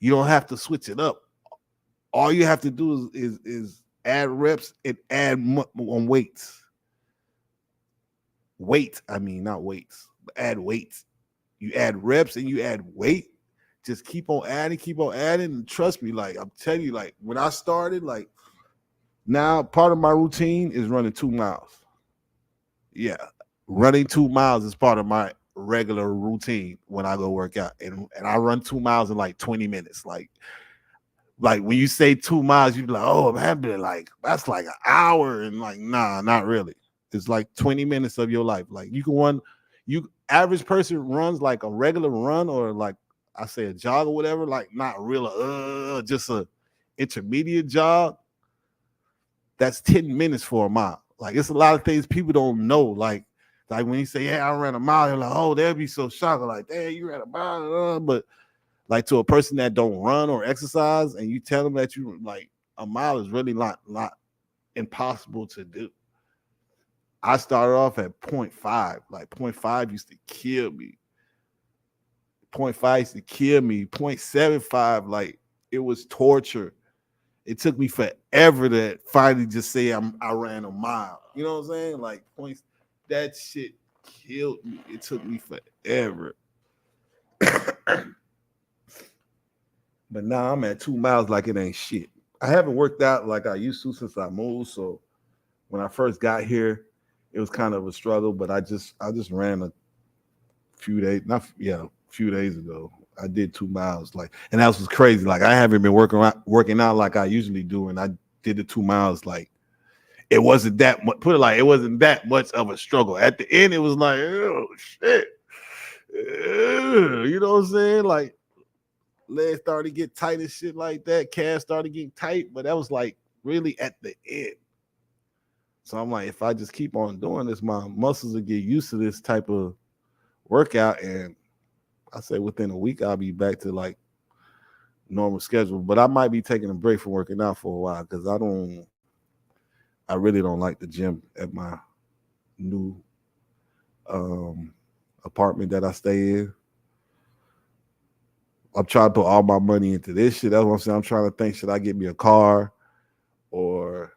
you don't have to switch it up. All you have to do is add reps and add on weights. Weight, I mean, not weights, but add weights. You add reps and you add weight. Just keep on adding. And trust me, like I'm telling you, like when I started, like now part of my routine is running 2 miles. Yeah, running 2 miles is part of my regular routine when I go work out, and I run 2 miles in like 20 minutes. Like when you say 2 miles, you be like, oh man, like that's like an hour, and like nah, not really. It's like 20 minutes of your life. Like you can run, you average person runs like a regular run or like I say a jog or whatever, like not real, just a intermediate jog. That's 10 minutes for a mile. Like it's a lot of things people don't know. Like when you say, yeah, I ran a mile, you're like, oh, they'll be so shocked. Like, damn, you ran a mile. But like to a person that don't run or exercise and you tell them that you like a mile is really not impossible to do. I started off at 0.5. Like 0.5 used to kill me. 0.5 used to kill me. 0.75, like it was torture. It took me forever to finally just say I ran a mile. You know what I'm saying? Like points, that shit killed me. It took me forever. But now I'm at 2 miles like it ain't shit. I haven't worked out like I used to since I moved. So when I first got here, it was kind of a struggle. But I just ran a few days, not yeah, a few days ago. I did 2 miles, like, and that was crazy. Like I haven't been working out like I usually do, and I did the 2 miles. Like it wasn't that much. Put it like it wasn't that much of a struggle. At the end, it was like, oh shit, you know what I'm saying? Like legs started to get tight and shit like that. Calves started getting tight, but that was like really at the end. So I'm like, if I just keep on doing this, my muscles will get used to this type of workout, and I say within a week I'll be back to like normal schedule. But I might be taking a break from working out for a while because I really don't like the gym at my new apartment that I stay in. I'm trying to put all my money into this shit. That's what I'm saying. I'm trying to think, should I get me a car or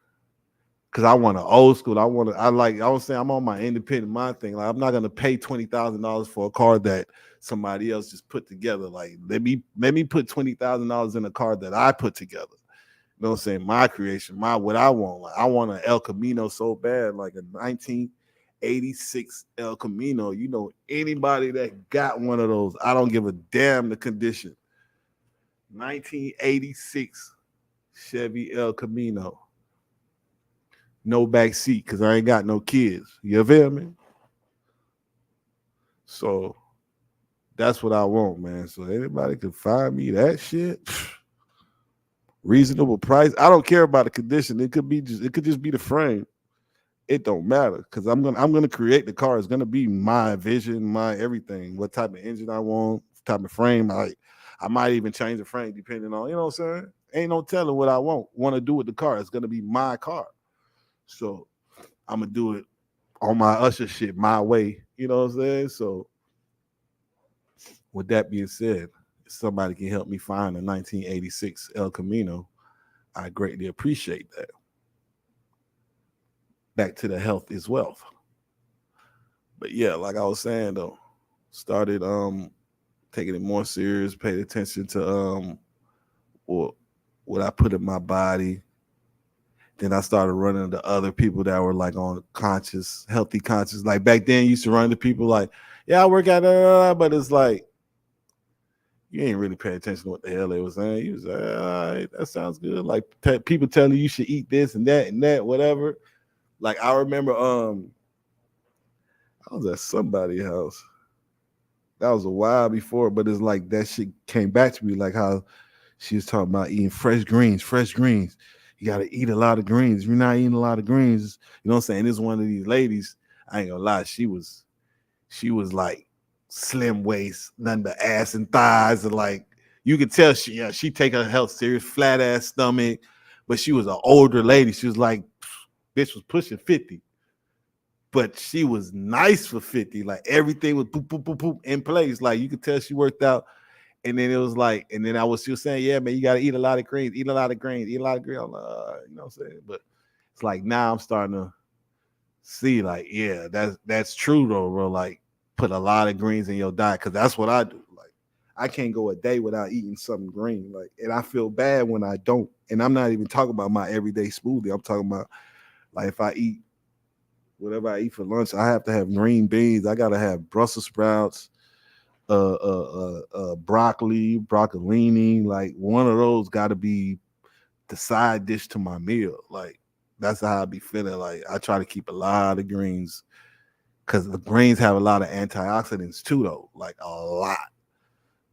because I want an old school. I was saying I'm on my independent mind thing. Like I'm not gonna pay $20,000 for a car that somebody else just put together. Like let me put $20,000 in a car that I put together. You know what I'm saying? My creation, what I want. Like I want an El Camino so bad, like a 1986 El Camino. You know, anybody that got one of those, I don't give a damn the condition. 1986 Chevy El Camino. No back seat because I ain't got no kids. You feel me? So that's what I want, man. So anybody can find me that shit. Reasonable price. I don't care about the condition. It could just be the frame. It don't matter because I'm gonna create the car. It's gonna be my vision, my everything. What type of engine I want, type of frame. I might even change the frame depending on, you know what I'm saying? Ain't no telling what I want to do with the car. It's gonna be my car. So I'm gonna do it on my Usher shit, my way. You know what I'm saying? So with that being said, if somebody can help me find a 1986 El Camino, I greatly appreciate that. Back to the health is wealth. But yeah, like I was saying though, started taking it more serious, paid attention to what I put in my body. Then I started running into other people that were like on conscious, healthy conscious. Like back then, you used to run into people like, yeah, I work out, but it's like, you ain't really paying attention to what the hell they was saying. You was like, all right, that sounds good. Like people telling you should eat this and that, whatever. Like I remember, I was at somebody's house. That was a while before, but it's like that shit came back to me, like how she was talking about eating fresh greens, fresh greens. You got to eat a lot of greens. If you're not eating a lot of greens, you know what I'm saying? This is one of these ladies. I ain't gonna lie, she was like slim waist, nothing but ass and thighs, and like you could tell she take her health serious, flat ass stomach, but she was an older lady. She was like, bitch was pushing 50, but she was nice for 50. Like everything was poop, poop, poop, poop in place. Like you could tell she worked out. And then it was like, and then she was saying, yeah, man, you got to eat a lot of greens, eat a lot of greens, eat a lot of greens. You know what I'm saying? But it's like now I'm starting to see, like, yeah, that's true though, bro. Like, put a lot of greens in your diet because that's what I do. Like, I can't go a day without eating something green. Like, and I feel bad when I don't. And I'm not even talking about my everyday smoothie. I'm talking about like if I eat whatever I eat for lunch, I have to have green beans. I gotta have Brussels sprouts. Broccoli, broccolini, like one of those got to be the side dish to my meal. Like that's how I be feeling. Like I try to keep a lot of greens because the greens have a lot of antioxidants too, though. Like a lot.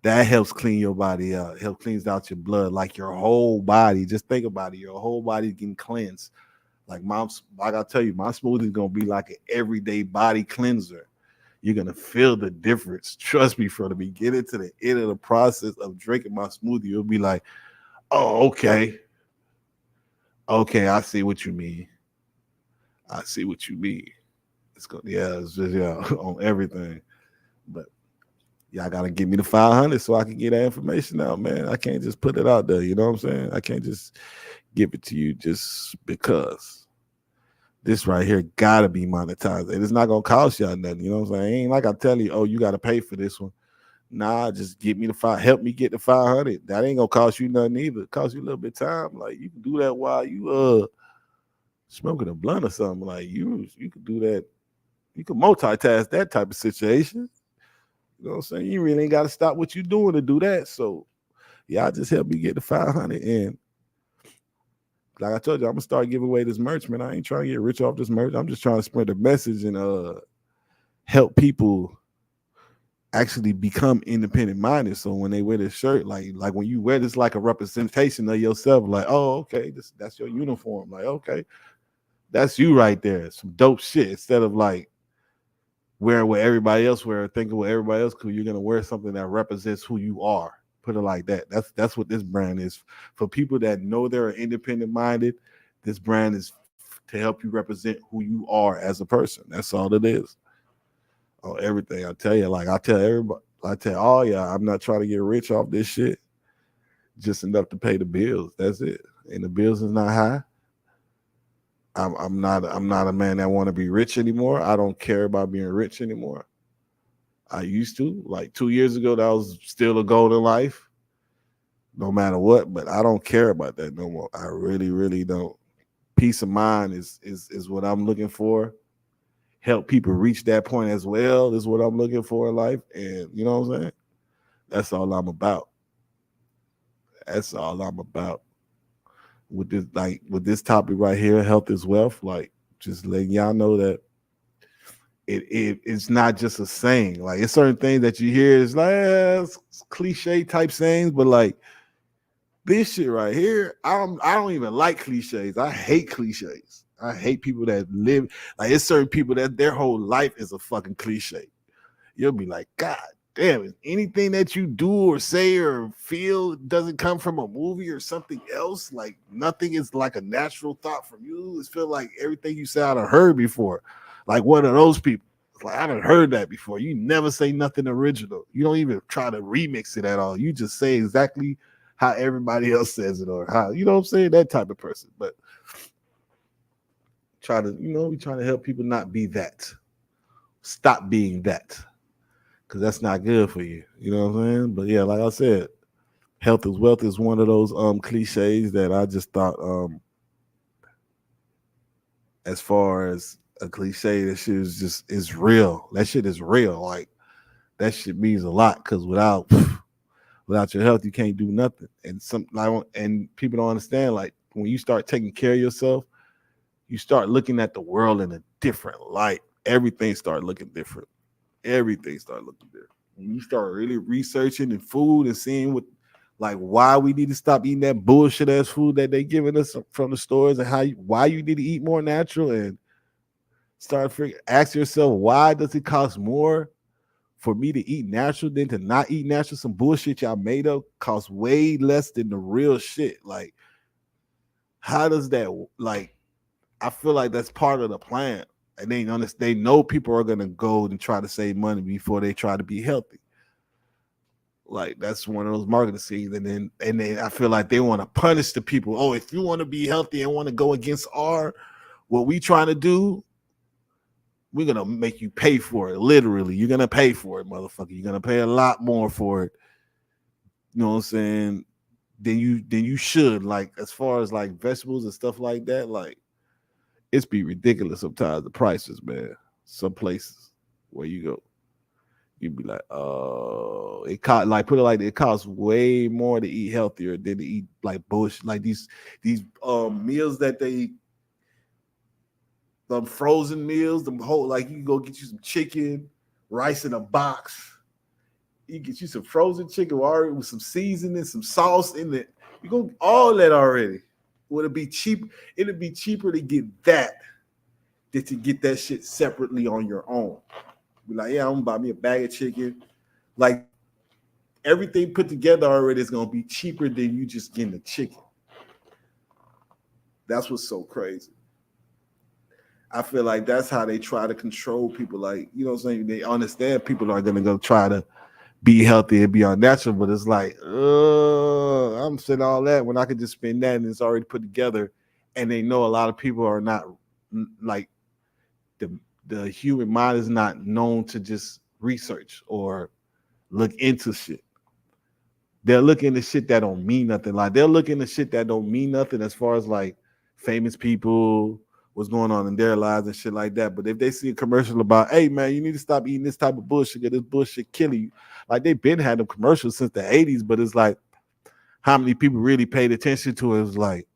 That helps clean your body out. Helps cleans out your blood, like your whole body. Just think about it. Your whole body getting cleansed. Like I tell you, my smoothie is gonna be like an everyday body cleanser. You're gonna feel the difference. Trust me, from the beginning to the end of the process of drinking my smoothie, you'll be like, "Oh, okay, I see what you mean. I see what you mean." It's just on everything. But y'all gotta give me the 500 so I can get that information out, man. I can't just put it out there. You know what I'm saying? I can't just give it to you just because. This right here gotta be monetized. It's not gonna cost y'all nothing. You know what I'm saying? It ain't like I tell you, oh, you gotta pay for this one. Nah, just get me the five. Help me get the 500. That ain't gonna cost you nothing either. It cost you a little bit of time. Like you can do that while you smoking a blunt or something. Like you could do that. You can multitask that type of situation. You know what I'm saying? You really ain't got to stop what you're doing to do that. So y'all just help me get the 500. And like I told you, I'm gonna start giving away this merch, man. I ain't trying to get rich off this merch. I'm just trying to spread the message and help people actually become independent minded. So when they wear this shirt, like when you wear this, like a representation of yourself, like, oh, okay, that's your uniform. Like, okay, that's you right there. Some dope shit. Instead of like wearing what everybody else wear, thinking what everybody else could, you're gonna wear something that represents who you are. Put it like that. That's what this brand is. For people that know they're independent minded, this brand is to help you represent who you are as a person. That's all it is. Oh, everything. I tell you, like I tell everybody, I tell all y'all, I'm not trying to get rich off this shit. Just enough to pay the bills. That's it. And the bills is not high. I'm not a man that want to be rich anymore. I don't care about being rich anymore. I used to. Like 2 years ago, that was still a goal in life, no matter what. But I don't care about that no more. I really, really don't. Peace of mind is what I'm looking for. Help people reach that point as well is what I'm looking for in life. And you know what I'm saying? That's all I'm about. That's all I'm about. With this topic right here, health is wealth. Like just letting y'all know that it's not just a saying. Like it's certain things that you hear, it's like it's cliche type sayings, but like this shit right here, I don't even like cliches. I hate cliches. I hate people that live like it's certain people that their whole life is a fucking cliche. You'll be like, God damn it. Anything that you do or say or feel doesn't come from a movie or something else. Like nothing is like a natural thought from you. It's feel like everything you say I've heard before. Like one of those people. It's like I done heard that before. You never say nothing original. You don't even try to remix it at all. You just say exactly how everybody else says it or how you know what I'm saying? That type of person. But we try to help people not be that. Stop being that because that's not good for you. You know what I'm saying? But yeah, like I said, health is wealth is one of those cliches that I just thought as far as a cliche, that shit is real. That shit is real. Like that shit means a lot because without your health, you can't do nothing. And people don't understand. Like when you start taking care of yourself, you start looking at the world in a different light. Everything start looking different. Everything start looking different. When you start really researching the food and seeing what like why we need to stop eating that bullshit ass food that they giving us from the stores and why you need to eat more natural and ask yourself why does it cost more for me to eat natural than to not eat natural. Some bullshit y'all made up costs way less than the real shit. Like how does that like I feel like that's part of the plan. And they know people are gonna go and try to save money before they try to be healthy. Like that's one of those marketing schemes, and then I feel like they want to punish the people. Oh, if you want to be healthy and want to go against what we trying to do, we're gonna make you pay for it. Literally, you're gonna pay for it, motherfucker. You're gonna pay a lot more for it. You know what I'm saying? Than you should. Like as far as like vegetables and stuff like that, like it's be ridiculous sometimes the prices, man. Some places where you go, you'd be like, oh, it cost like put it like it costs way more to eat healthier than to eat like bullshit, like these meals that they frozen meals, them whole like you can go get you some chicken, rice in a box. You get you some frozen chicken already with some seasoning, some sauce in it. You go all that already. Would it be cheap? It'd be cheaper to get that than to get that shit separately on your own. Be like, yeah, I'm gonna buy me a bag of chicken. Like everything put together already is gonna be cheaper than you just getting the chicken. That's what's so crazy. I feel like that's how they try to control people. Like, you know what I'm saying? They understand people are gonna go try to be healthy and be unnatural, but it's like, I'm saying all that when I could just spend that and it's already put together. And they know a lot of people are not like the human mind is not known to just research or look into shit. They'll look into shit that don't mean nothing. Like they'll look into shit that don't mean nothing as far as like famous people, what's going on in their lives and shit like that. But if they see a commercial about, hey man, you need to stop eating this type of bullshit, because this bullshit kill you. Like they've been had them commercials since the 80s, but it's like how many people really paid attention to it? It was like,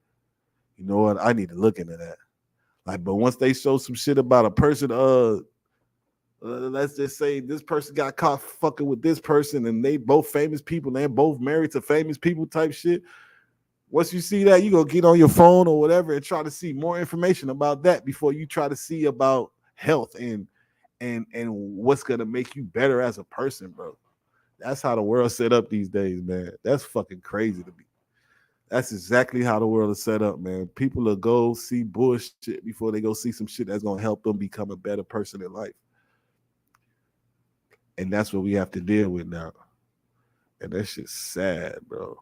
you know what, I need to look into that. Like, but once they show some shit about a person, let's just say this person got caught fucking with this person and they both famous people, they're both married to famous people type shit. Once you see that, you go get on your phone or whatever and try to see more information about that before you try to see about health and what's gonna make you better as a person, bro. That's how the world's set up these days, man. That's fucking crazy to me. That's exactly how the world is set up, man. People will go see bullshit before they go see some shit that's gonna help them become a better person in life. And that's what we have to deal with now. And that shit's sad, bro.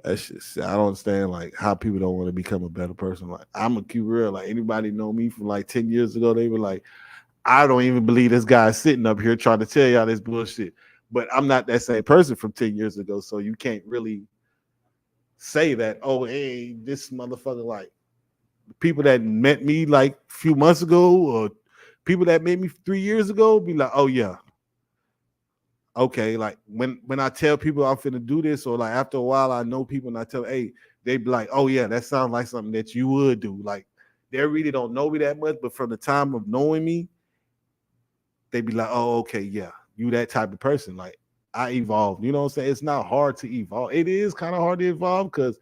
That shit's sad. I don't understand like how people don't want to become a better person. Like I'm gonna keep real. Like anybody know me from like 10 years ago, they were like, I don't even believe this guy's sitting up here trying to tell y'all this bullshit. But I'm not that same person from 10 years ago. So you can't really say that, oh, hey, this motherfucker, like people that met me like a few months ago or people that met me 3 years ago be like, oh yeah, okay. Like when I tell people I'm finna do this, or like after a while I know people and I tell, hey, they be like, oh yeah, that sounds like something that you would do. Like they really don't know me that much, but from the time of knowing me, they be like, oh, okay, yeah, you that type of person. Like I evolved. You know what I'm saying? It's not hard to evolve. It is kind of hard to evolve because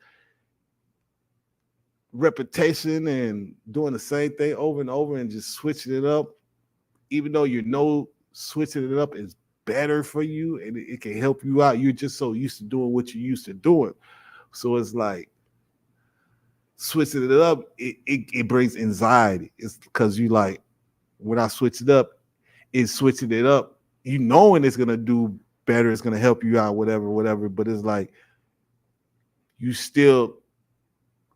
repetition and doing the same thing over and over and just switching it up, even though you know switching it up is better for you and it can help you out. You're just so used to doing what you used to doing. So it's like switching it up, it brings anxiety. It's because you like when I switch it up, it's switching it up, you knowing it's gonna do better, it's gonna help you out, whatever. But it's like you still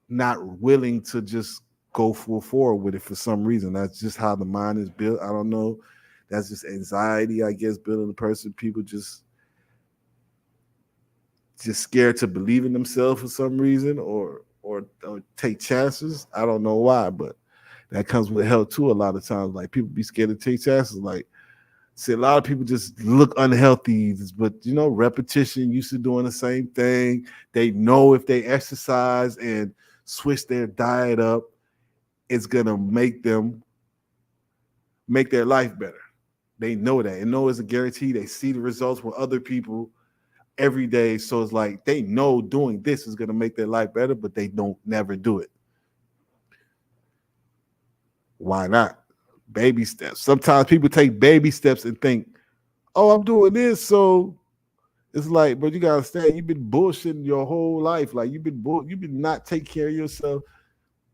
not willing to just go full forward with it for some reason. That's just how the mind is built. I don't know. That's just anxiety, I guess, building the person. People just scared to believe in themselves for some reason or take chances. I don't know why, but that comes with health too. A lot of times, like people be scared to take chances. Like, see, a lot of people just look unhealthy, but you know, repetition, used to doing the same thing. They know if they exercise and switch their diet up, it's gonna make their life better. They know that and know it's a guarantee. They see the results with other people every day. So it's like they know doing this is gonna make their life better, but they don't never do it. Why not? Baby steps. Sometimes people take baby steps and think, oh, I'm doing this. So it's like, but you gotta understand, you've been bullshitting your whole life. Like you've been not taking care of yourself,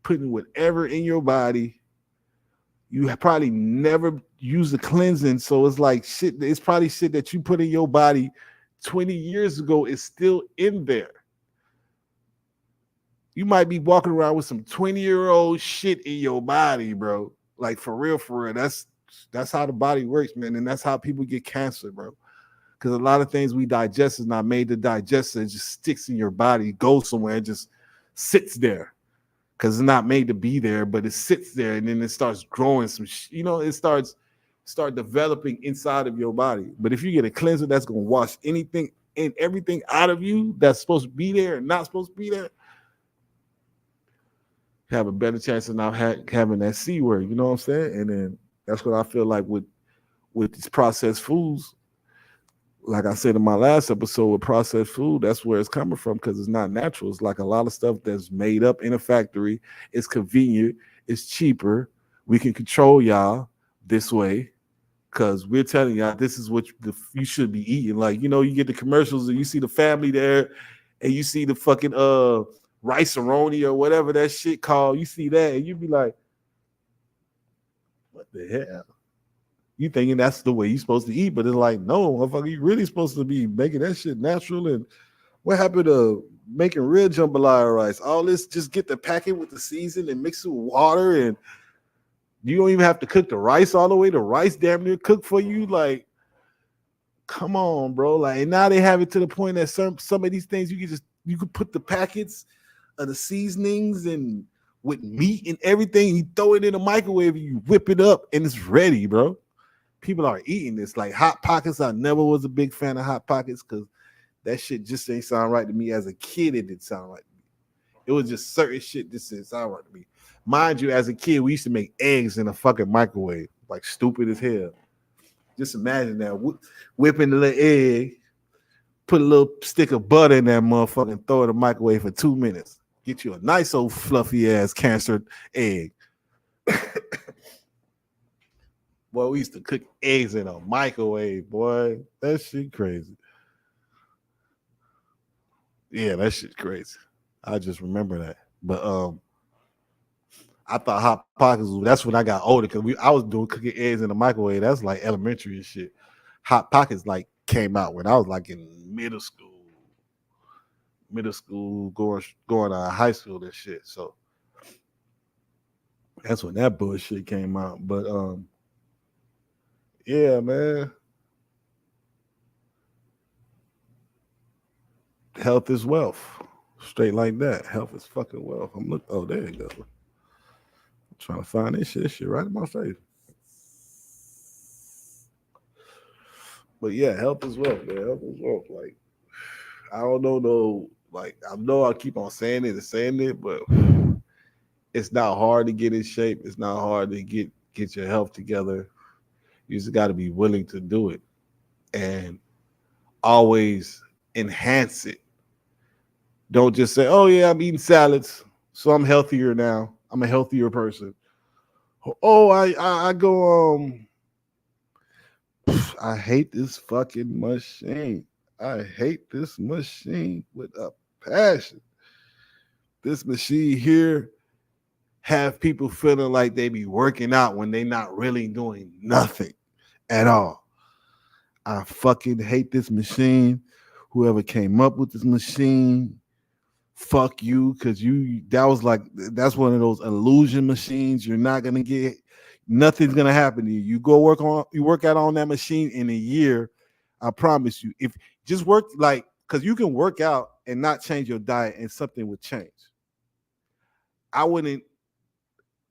putting whatever in your body. You have probably never used a cleansing. So it's like shit, it's probably shit that you put in your body 20 years ago is still in there. You might be walking around with some 20-year-old shit in your body, bro. Like for real, for real. That's how the body works, man. And that's how people get cancer, bro. Because a lot of things we digest is not made to digest. It just sticks in your body, goes somewhere, and just sits there. Because it's not made to be there, but it sits there and then it starts growing it start developing inside of your body. But if you get a cleanser that's gonna wash anything and everything out of you that's supposed to be there and not supposed to be there, have a better chance of not having that C word. You know what I'm saying? And then that's what I feel like with these processed foods. Like I said in my last episode, with processed food, that's where it's coming from because it's not natural. It's like a lot of stuff that's made up in a factory. It's convenient. It's cheaper. We can control y'all this way because we're telling y'all this is what you should be eating. Like, you know, you get the commercials and you see the family there and you see the fucking rice-a-roni or whatever that shit called. You see that and you be like, what the hell? You thinking that's the way you're supposed to eat, but it's like, no, motherfucker, you really supposed to be making that shit natural. And what happened to making real jambalaya rice? All this, just get the packet with the season and mix it with water, and you don't even have to cook the rice all the way. The rice damn near cooked for you. Like, Come on, bro. Like, and now they have it to the point that some of these things you could put the packets of the seasonings and with meat and everything, you throw it in the microwave and you whip it up and it's ready, bro. People are eating this. Like Hot Pockets, I never was a big fan of Hot Pockets because that shit just ain't sound right to me. As a kid, it didn't sound right to me. It was just certain shit just didn't sound right to me. Mind you, as a kid, we used to make eggs in a fucking microwave, like stupid as hell. Just imagine that whipping the little egg, put a little stick of butter in that motherfucker, and throw it in the microwave for 2 minutes. Get you a nice old fluffy ass cancer egg. Boy, we used to cook eggs in a microwave, boy. That shit crazy. Yeah, that shit crazy. I just remember that. But I thought Hot Pockets. That's when I got older because I was doing cooking eggs in the microwave. That's like elementary and shit. Hot Pockets like came out when I was like in middle school, going to high school and shit. So that's when that bullshit came out. But yeah, man, health is wealth. Straight like that. Health is fucking wealth. I'm looking. Oh, there you go. I'm trying to find this shit. This shit right in my face. But yeah, health is wealth, man. Health is wealth. Like I don't know though. Like I know I keep on saying it and saying it, but it's not hard to get in shape. It's not hard to get your health together. You just got to be willing to do it and always enhance it. Don't just say, "Oh yeah, I'm eating salads, so I'm healthier now. I'm a healthier person." Oh, I go I hate this fucking machine. I hate this machine with a passion. This machine here have people feeling like they be working out when they not really doing nothing at all. I fucking hate this machine. Whoever came up with this machine, fuck you, because that's one of those illusion machines. You're not gonna get nothing's gonna happen to you. You work out on that machine in a year. I promise you. If just work like because you can work out and not change your diet and something would change. I wouldn't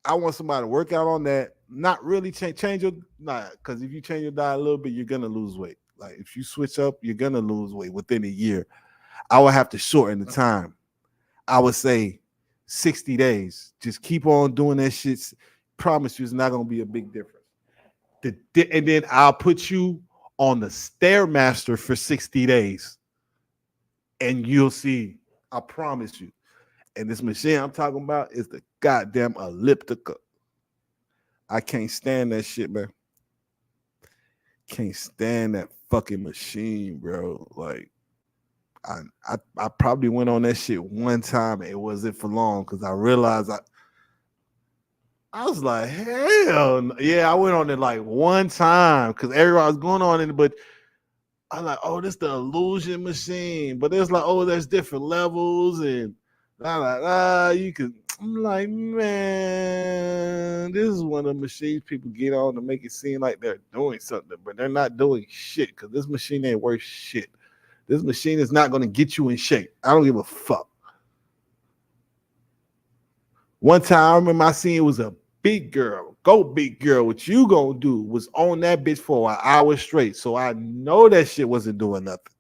I want somebody to work out on that, not really change your because if you change your diet a little bit, you're gonna lose weight. Like if you switch up, you're gonna lose weight within a year. I would have to shorten the time. I would say 60 days. Just keep on doing that shit. Promise you it's not gonna be a big difference. And then I'll put you on the Stairmaster for 60 days. And you'll see. I promise you. And this machine I'm talking about is the goddamn elliptical. I can't stand that shit, man. Can't stand that fucking machine, bro. Like, I probably went on that shit one time. It wasn't for long because I realized I was like, hell, yeah. I went on it like one time because everybody was going on it, but I'm like, oh, this the illusion machine. But it's like, oh, there's different levels and you could. I'm like, man, this is one of the machines people get on to make it seem like they're doing something, but they're not doing shit because this machine ain't worth shit. This machine is not going to get you in shape. I don't give a fuck. One time I remember I seen it was a big girl. Go big girl. What you gonna do was on that bitch for an hour straight. So I know that shit wasn't doing nothing.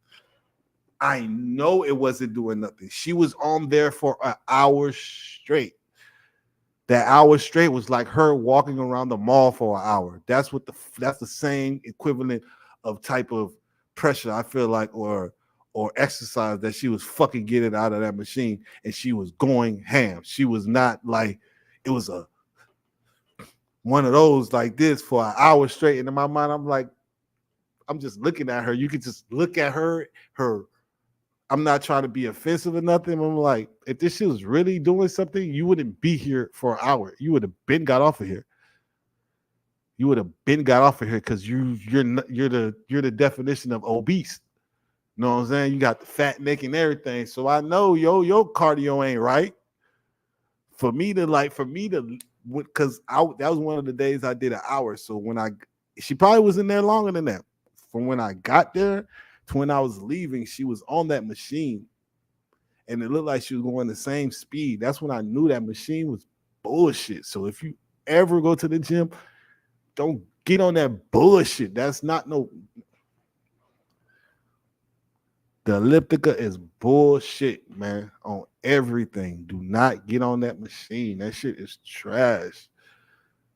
I know it wasn't doing nothing. She was on there for an hour straight. That hour straight was like her walking around the mall for an hour. That's the same equivalent of type of pressure I feel like or exercise that she was fucking getting out of that machine, and she was going ham. She was not like it was a one of those like this for an hour straight. And in my mind, I'm like, I'm just looking at her. You could just look at her. I'm not trying to be offensive or nothing. I'm like, if this shit was really doing something, you wouldn't be here for an hour. You would have been got off of here. You would have been got off of here because you're the definition of obese. You know what I'm saying? You got the fat neck and everything. So I know your cardio ain't right. For me to because that was one of the days I did an hour. So she probably was in there longer than that. from when I got there to when I was leaving, she was on that machine, and it looked like she was going the same speed. That's when I knew that machine was bullshit. So if you ever go to the gym, don't get on that bullshit. That's not no. The elliptica is bullshit, man. On everything. Do not get on that machine. That shit is trash.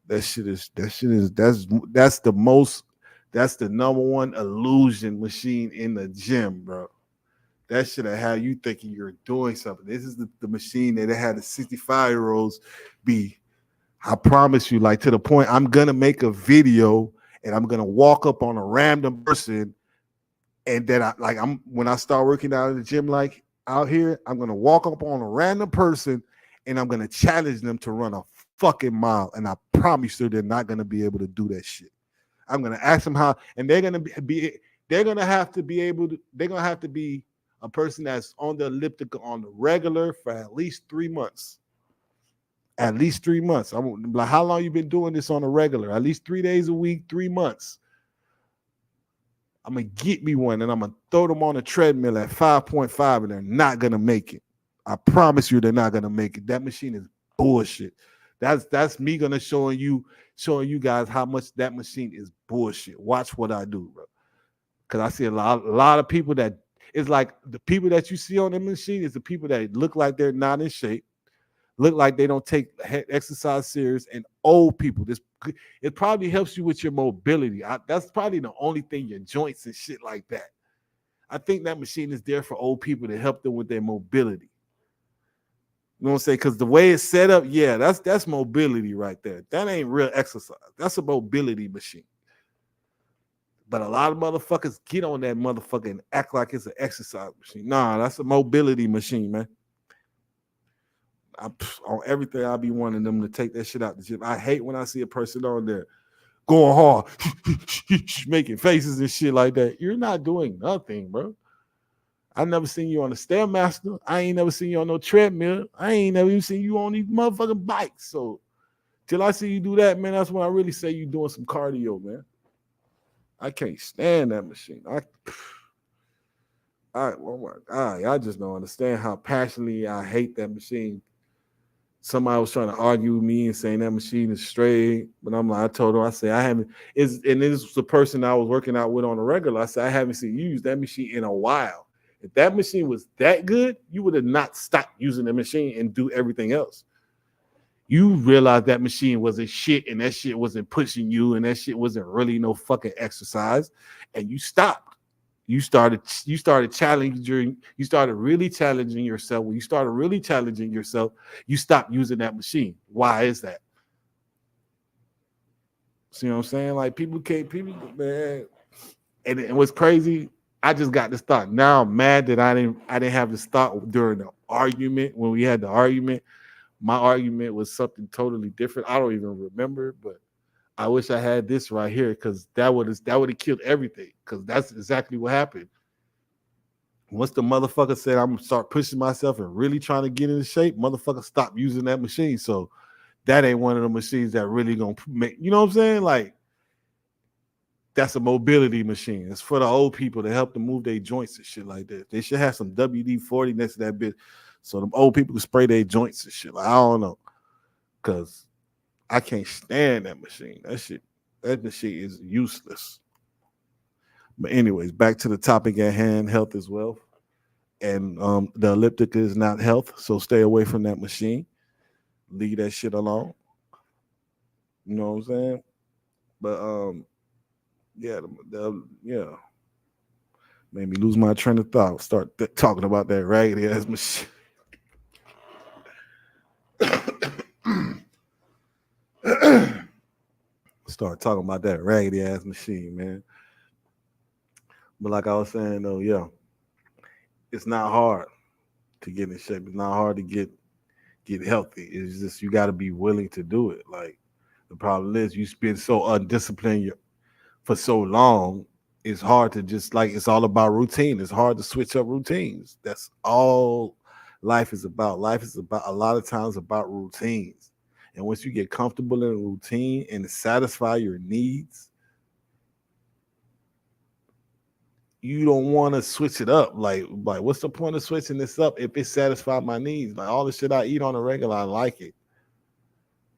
That's the most that's the number one illusion machine in the gym, bro. That should have had you thinking you're doing something. This is the machine that had the 65-year-olds be. I promise you, like to the point, I'm gonna make a video and I'm gonna walk up on a random person, and then I'm when I start working out in the gym, like out here, I'm gonna walk up on a random person and I'm gonna challenge them to run a fucking mile. And I promise you, they're not gonna be able to do that shit. I'm gonna ask them how, and they're gonna have to be able to. They're gonna have to be a person that's on the elliptical on the regular for at least 3 months. At least 3 months. I'm like, how long you been doing this on a regular? At least 3 days a week, 3 months. I'm gonna get me one and I'm gonna throw them on a treadmill at 5.5, and they're not gonna make it. I promise you, they're not gonna make it. That machine is bullshit. That's me gonna showing you guys how much that machine is bullshit. Watch what I do, bro. Because I see a lot of people that it's like the people that you see on the machine is the people that look like they're not in shape, look like they don't take exercise serious, and old people. This it probably helps you with your mobility. That's probably the only thing, your joints and shit like that. I think that machine is there for old people to help them with their mobility. You know what I'm saying? Because the way it's set up, yeah, that's mobility right there. That ain't real exercise. That's a mobility machine. But a lot of motherfuckers get on that motherfucker and act like it's an exercise machine. Nah, that's a mobility machine, man. On everything, I'll be wanting them to take that shit out the gym. I hate when I see a person on there going hard, making faces and shit like that. You're not doing nothing, bro. I never seen you on a stairmaster. I ain't never seen you on no treadmill. I ain't never even seen you on these motherfucking bikes. So till I see you do that, man, that's when I really say you doing some cardio, man. I can't stand that machine. Oh my God, I just don't understand how passionately I hate that machine. Somebody was trying to argue with me and saying that machine is straight, but I'm like, I told her, I said, I haven't. And this was the person I was working out with on a regular. I said, I haven't seen you use that machine in a while. If that machine was that good, you would have not stopped using the machine and do everything else. You realized that machine wasn't shit, and that shit wasn't pushing you, and that shit wasn't really no fucking exercise, and you stopped. You started challenging, you started really challenging yourself. When you started really challenging yourself, you stopped using that machine. Why is that? See what I'm saying? Like people, man. And what's crazy, I just got this thought. Now I'm mad that I didn't have this thought during the argument when we had the argument. My argument was something totally different. I don't even remember, but I wish I had this right here because that would have killed everything. Because that's exactly what happened. Once the motherfucker said I'm gonna start pushing myself and really trying to get into shape, motherfucker stop using that machine. So that ain't one of the machines that really gonna make, you know what I'm saying? Like that's a mobility machine. It's for the old people to help them move their joints and shit like that. They should have some WD-40 next to that bitch, so them old people can spray their joints and shit. Like, I don't know, cause I can't stand that machine. That machine is useless. But anyways, back to the topic at hand: health is wealth, and the elliptic is not health. So stay away from that machine. Leave that shit alone. You know what I'm saying? But yeah, yeah, made me lose my train of thought. Start talking about that raggedy ass machine. Start talking about that raggedy ass machine, man. But like I was saying though, yeah, it's not hard to get in shape. It's not hard to get healthy. It's just you got to be willing to do it. Like the problem is you spend so undisciplined for so long. It's hard to just like it's all about routine. It's hard to switch up routines. That's all life is about. Life is about a lot of times about routines. And once you get comfortable in a routine and satisfy your needs, you don't want to switch it up. Like what's the point of switching this up if it satisfies my needs? Like all the shit I eat on a regular, I like it.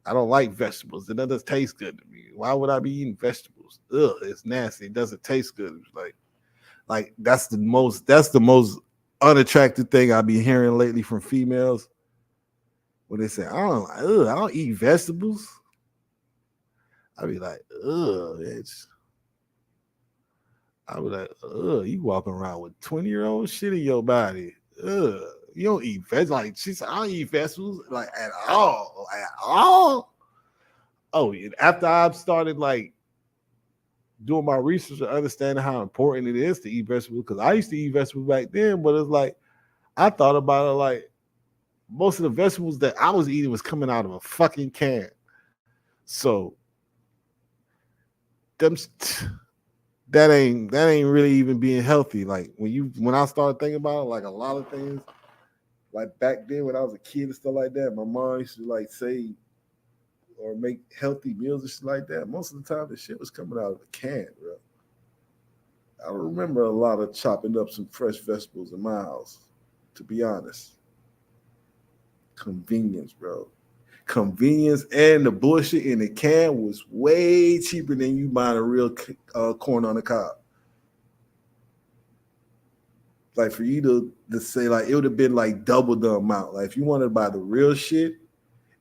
I don't like vegetables. It doesn't taste good to me. Why would I be eating vegetables? Ugh, it's nasty. It doesn't taste good. Like that's the most unattractive thing I be hearing lately from females when they say, I don't eat vegetables. I be like, ugh, it's I was like, ugh, you walking around with 20-year-old shit in your body. Ugh. You don't eat vegetables. Like she said, I don't eat vegetables like at all. At all. Oh, and after I've started like doing my research and understanding how important it is to eat vegetables, because I used to eat vegetables back then, but it's like I thought about it like most of the vegetables that I was eating was coming out of a fucking can. So them that ain't really even being healthy. Like when I started thinking about it, like a lot of things, like back then when I was a kid and stuff like that, my mom used to like say or make healthy meals and shit like that. Most of the time, the shit was coming out of a can, bro. I don't remember a lot of chopping up some fresh vegetables in my house. To be honest, convenience, bro. Convenience and the bullshit in the can was way cheaper than you buying a real corn on the cob. Like for you to say like it would have been like double the amount. Like if you wanted to buy the real shit,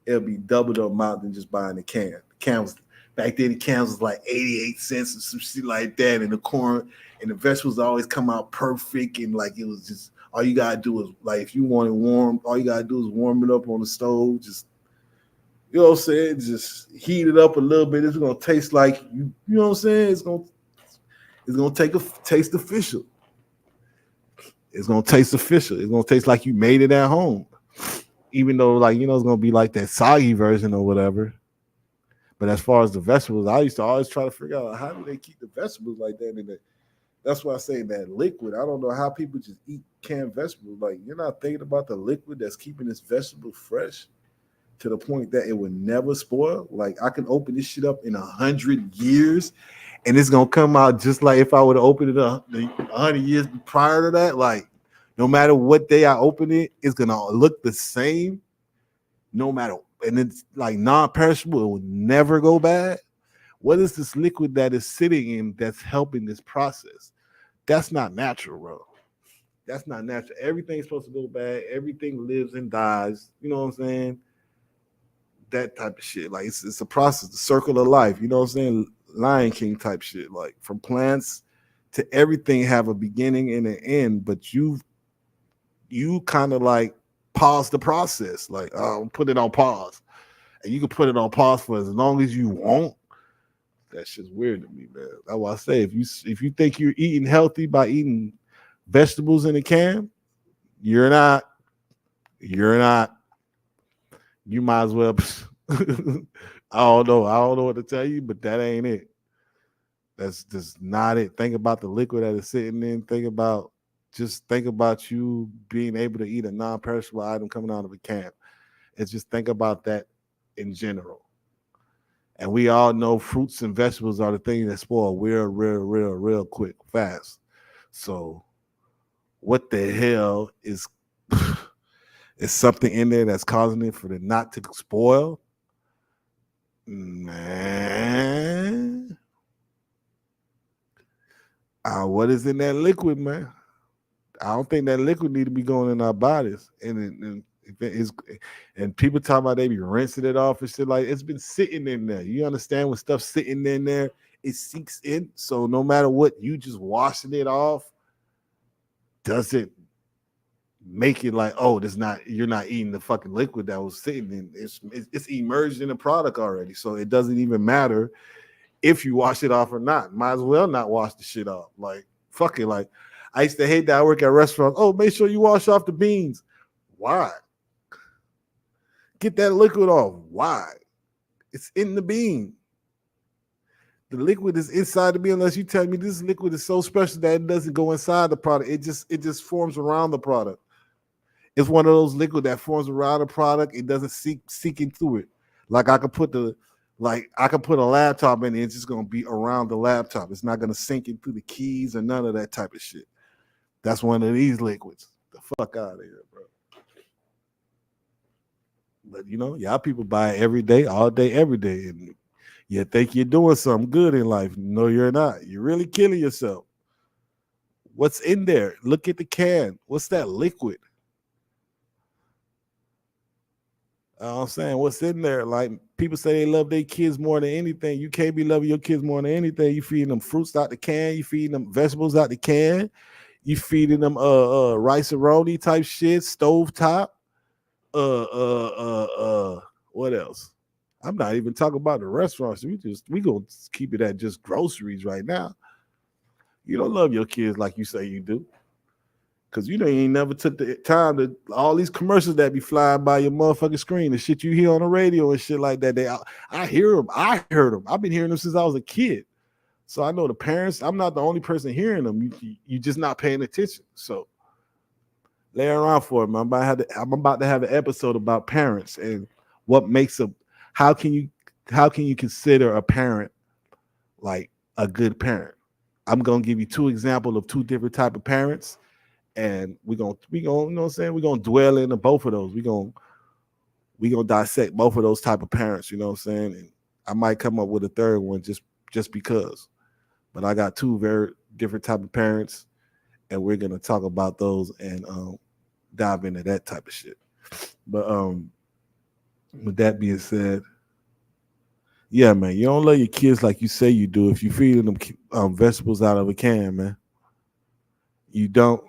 it'll be double the amount than just buying the can. The can was back then the cans was like 88 cents or some shit like that, and the corn and the vegetables always come out perfect and like it was just all you gotta do is like if you want it warm, all you gotta do is warm it up on the stove, just you know what I'm saying, just heat it up a little bit. It's gonna taste like you know what I'm saying? It's gonna take a taste official. It's gonna taste official. It's gonna taste like you made it at home. Even though, like, it's gonna be like that soggy version or whatever. But as far as the vegetables, I used to always try to figure out how do they keep the vegetables like that. And that's why I say that liquid. I don't know how people just eat canned vegetables. Like you're not thinking about the liquid that's keeping this vegetable fresh to the point that it would never spoil. Like I can open this shit up in 100 years, and it's gonna come out just like if I would have opened it 100 years prior to that. Like no matter what day I open it, it's gonna look the same. No matter, and it's like non-perishable. It will never go bad. What is this liquid that is sitting in that's helping this process? That's not natural, bro. That's not natural. Everything's supposed to go bad. Everything lives and dies. You know what I'm saying? That type of shit. Like it's a process, the circle of life. You know what I'm saying? Lion King type shit. Like from plants to everything have a beginning and an end, but you kind of like pause the process. Like put it on pause, and you can put it on pause for as long as you want. That shit's weird to me, man. That's why I say if you think you're eating healthy by eating vegetables in a can, you're not. You're not. You might as well. I don't know. I don't know what to tell you, but that ain't it. That's just not it. Think about the liquid that is sitting in. Think about you being able to eat a non-perishable item coming out of a can. And just think about that in general. And we all know fruits and vegetables are the things that spoil real quick, fast. So what the hell is something in there that's causing it for it not to spoil? Man, what is in that liquid, man? I don't think that liquid need to be going in our bodies. And if it is, and people talk about they be rinsing it off and shit like it's been sitting in there. You understand when stuff's sitting in there, it sinks in. So no matter what, you just washing it off doesn't make it like, oh, this not you're not eating the fucking liquid that was sitting in. It's emerged in the product already. So it doesn't even matter if you wash it off or not. Might as well not wash the shit off. Like fuck it. Like I used to hate that I work at restaurants. Oh, make sure you wash off the beans. Why? Get that liquid off. Why? It's in the bean. The liquid is inside the bean. Unless you tell me this liquid is so special that it doesn't go inside the product. It just forms around the product. It's one of those liquid that forms around the product. It doesn't seek in through it. Like I could put Like I can put a laptop in it, it's just gonna be around the laptop. It's not gonna sink into the keys or none of that type of shit. That's one of these liquids. The fuck out of here, bro. But y'all people buy it every day, all day, every day, and you think you're doing something good in life. No, you're not. You're really killing yourself. What's in there? Look at the can. What's that liquid? I'm saying, what's in there? Like people say they love their kids more than anything. You can't be loving your kids more than anything. You feeding them fruits out the can. You feeding them vegetables out the can. You feeding them rice and roni type shit, stove top. Uh uh uh what else? I'm not even talking about the restaurants. We gonna keep it at just groceries right now. You don't love your kids like you say you do. Cause you ain't never took the time to all these commercials that be flying by your motherfucking screen, the shit you hear on the radio and shit like that. I hear them. I heard them. I've been hearing them since I was a kid. So I know the parents. I'm not the only person hearing them. You just not paying attention. So lay around for it. I'm about to have an episode about parents and what makes a. How can you consider a parent like a good parent? I'm gonna give you two examples of two different type of parents, and we gonna you know what I'm saying, we're gonna dwell into both of those. We gonna dissect both of those type of parents, you know what I'm saying? And I might come up with a third one just because. But I got two very different type of parents, and we're gonna talk about those and dive into that type of shit. But with that being said, yeah, man, you don't love your kids like you say you do if you feeding them vegetables out of a can, man. You don't.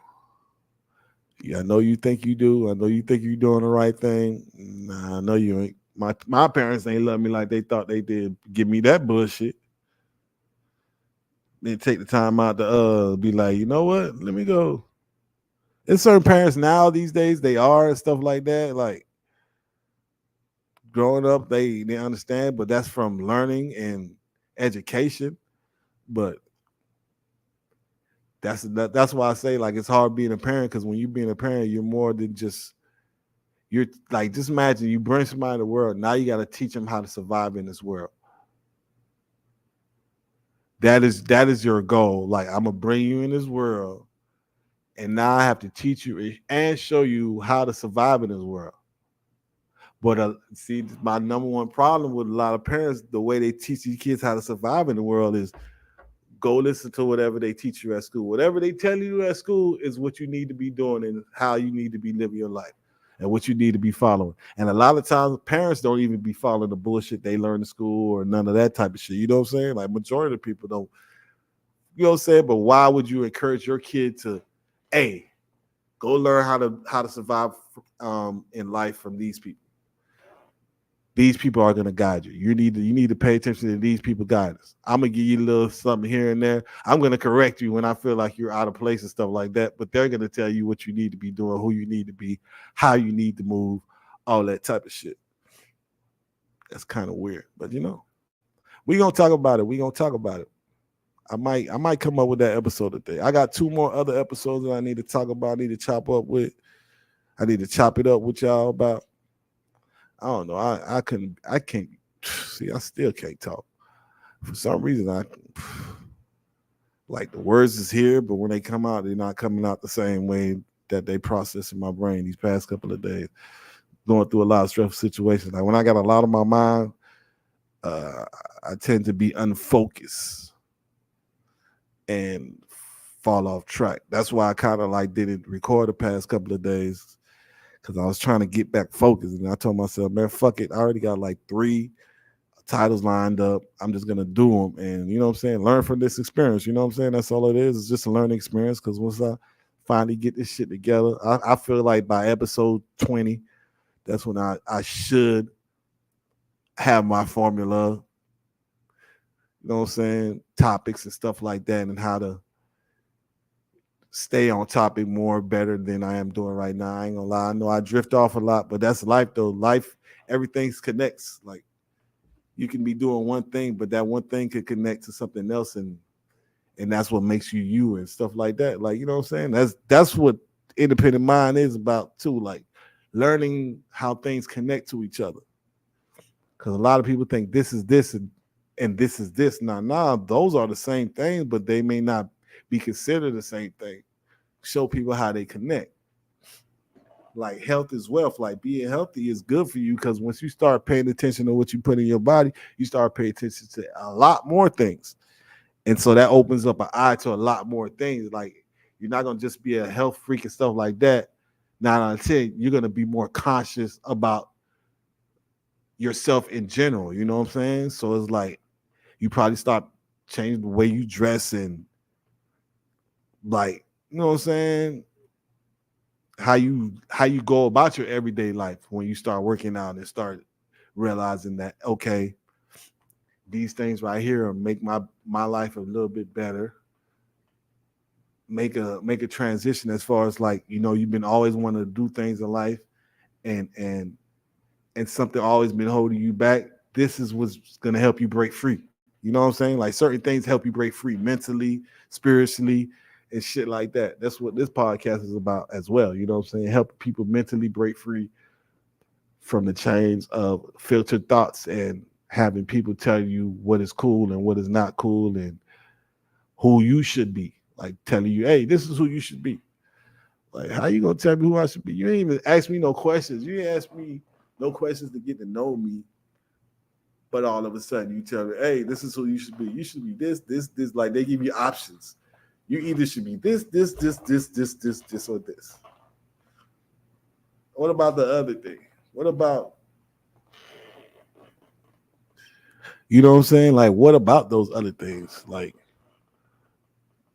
Yeah, I know you think you do. I know you think you're doing the right thing. Nah, I know you ain't. My parents ain't love me like they thought they did. Give me that bullshit. Then take the time out to be like, you know what? Let me go. There's certain parents now these days they are and stuff like that. Like growing up, they understand, but that's from learning and education. But that's why I say like it's hard being a parent because when you being a parent, you're more than just you're like just imagine you bring somebody in the world. Now you got to teach them how to survive in this world. That is your goal. Like I'm gonna bring you in this world, and now I have to teach you and show you how to survive in this world. But see, my number one problem with a lot of parents, the way they teach these kids how to survive in the world is go listen to whatever they teach you at school. Whatever they tell you at school is what you need to be doing and how you need to be living your life and what you need to be following. And a lot of times parents don't even be following the bullshit they learn in school or none of that type of shit. You know what I'm saying? Like majority of people don't, you know what I'm saying? But why would you encourage your kid to, hey, go learn how to survive in life from these people? These people are going to guide you. You need to pay attention to these people guidance. I'm gonna give you a little something here and there. I'm gonna correct you when I feel like you're out of place and stuff like that. But they're gonna tell you what you need to be doing, who you need to be, how you need to move, all that type of shit. That's kind of weird, but we gonna talk about it. We gonna talk about it. I might come up with that episode today. I got two more other episodes that I need to talk about. I need to chop up with. I need to chop it up with y'all about. I don't know. I can't see. I still can't talk. For some reason, I like the words is here, but when they come out, they're not coming out the same way that they process in my brain these past couple of days. Going through a lot of stressful situations. Like when I got a lot on my mind, uh, I tend to be unfocused and fall off track. That's why I kind of like didn't record the past couple of days because I was trying to get back focused. And I told myself, man, fuck it. I already got like 3 titles lined up. I'm just gonna do them, and you know what I'm saying. Learn from this experience. You know what I'm saying. That's all it is. It's just a learning experience. Because once I finally get this shit together, I feel like by episode 20, that's when I should have my formula. You know what I'm saying. Topics and stuff like that, and how to stay on topic more better than I am doing right now. I ain't gonna lie. I know I drift off a lot, but that's life though. Life, everything connects. Like you can be doing one thing, but that one thing could connect to something else, and that's what makes you you and stuff like that. Like you know what I'm saying. That's what independent mind is about too. Like learning how things connect to each other. Because a lot of people think this is this and this is this. Nah, those are the same things, but they may not be considered the same thing. Show people how they connect. Like health is wealth. Like being healthy is good for you because once you start paying attention to what you put in your body, you start paying attention to a lot more things. And so that opens up an eye to a lot more things. Like you're not gonna just be a health freak and stuff like that. 9 out of 10, you're gonna be more conscious about yourself in general. You know what I'm saying? So it's like you probably start changing the way you dress and like you know what I'm saying, how you go about your everyday life when you start working out and start realizing that okay, these things right here make my life a little bit better. Make a transition as far as like you've been always wanting to do things in life and something always been holding you back. This is what's gonna help you break free. You know what I'm saying? Like certain things help you break free mentally, spiritually, and shit like that. That's what this podcast is about as well. You know what I'm saying? Help people mentally break free from the chains of filtered thoughts and having people tell you what is cool and what is not cool and who you should be. Like telling you, hey, this is who you should be. Like, how you gonna tell me who I should be? You ain't even ask me no questions. You ain't ask me no questions to get to know me. But all of a sudden, you tell me, hey, this is who you should be. You should be this. Like they give you options. You either should be this, or this. What about the other thing? What about you know what I'm saying? Like, what about those other things? Like,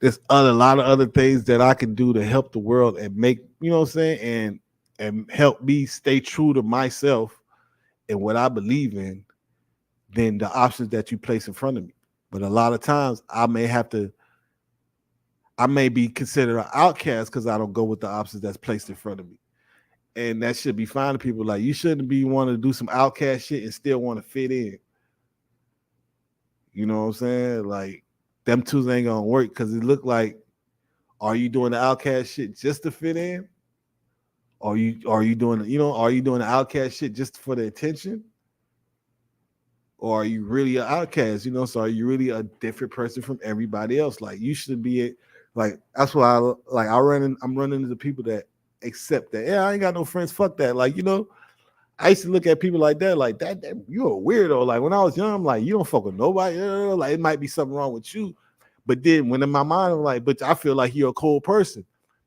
there's a lot of other things that I can do to help the world and make what I'm saying, and help me stay true to myself and what I believe in than the options that you place in front of me. But a lot of times I may be considered an outcast because I don't go with the options that's placed in front of me. And that should be fine to people. Like you shouldn't be wanting to do some outcast shit and still want to fit in. You know what I'm saying? Like them twos ain't gonna work because it look like are you doing the outcast shit just to fit in? Are you doing are you doing the outcast shit just for the attention? Or are you really an outcast? So are you really a different person from everybody else? Like you should be like that's why I'm running into people that accept that. Yeah, I ain't got no friends. Fuck that. Like, I used to look at people like that you're a weirdo. Like when I was young, I'm like, you don't fuck with nobody. Like it might be something wrong with you. But then when in my mind, I'm like, but I feel like you're a cool person.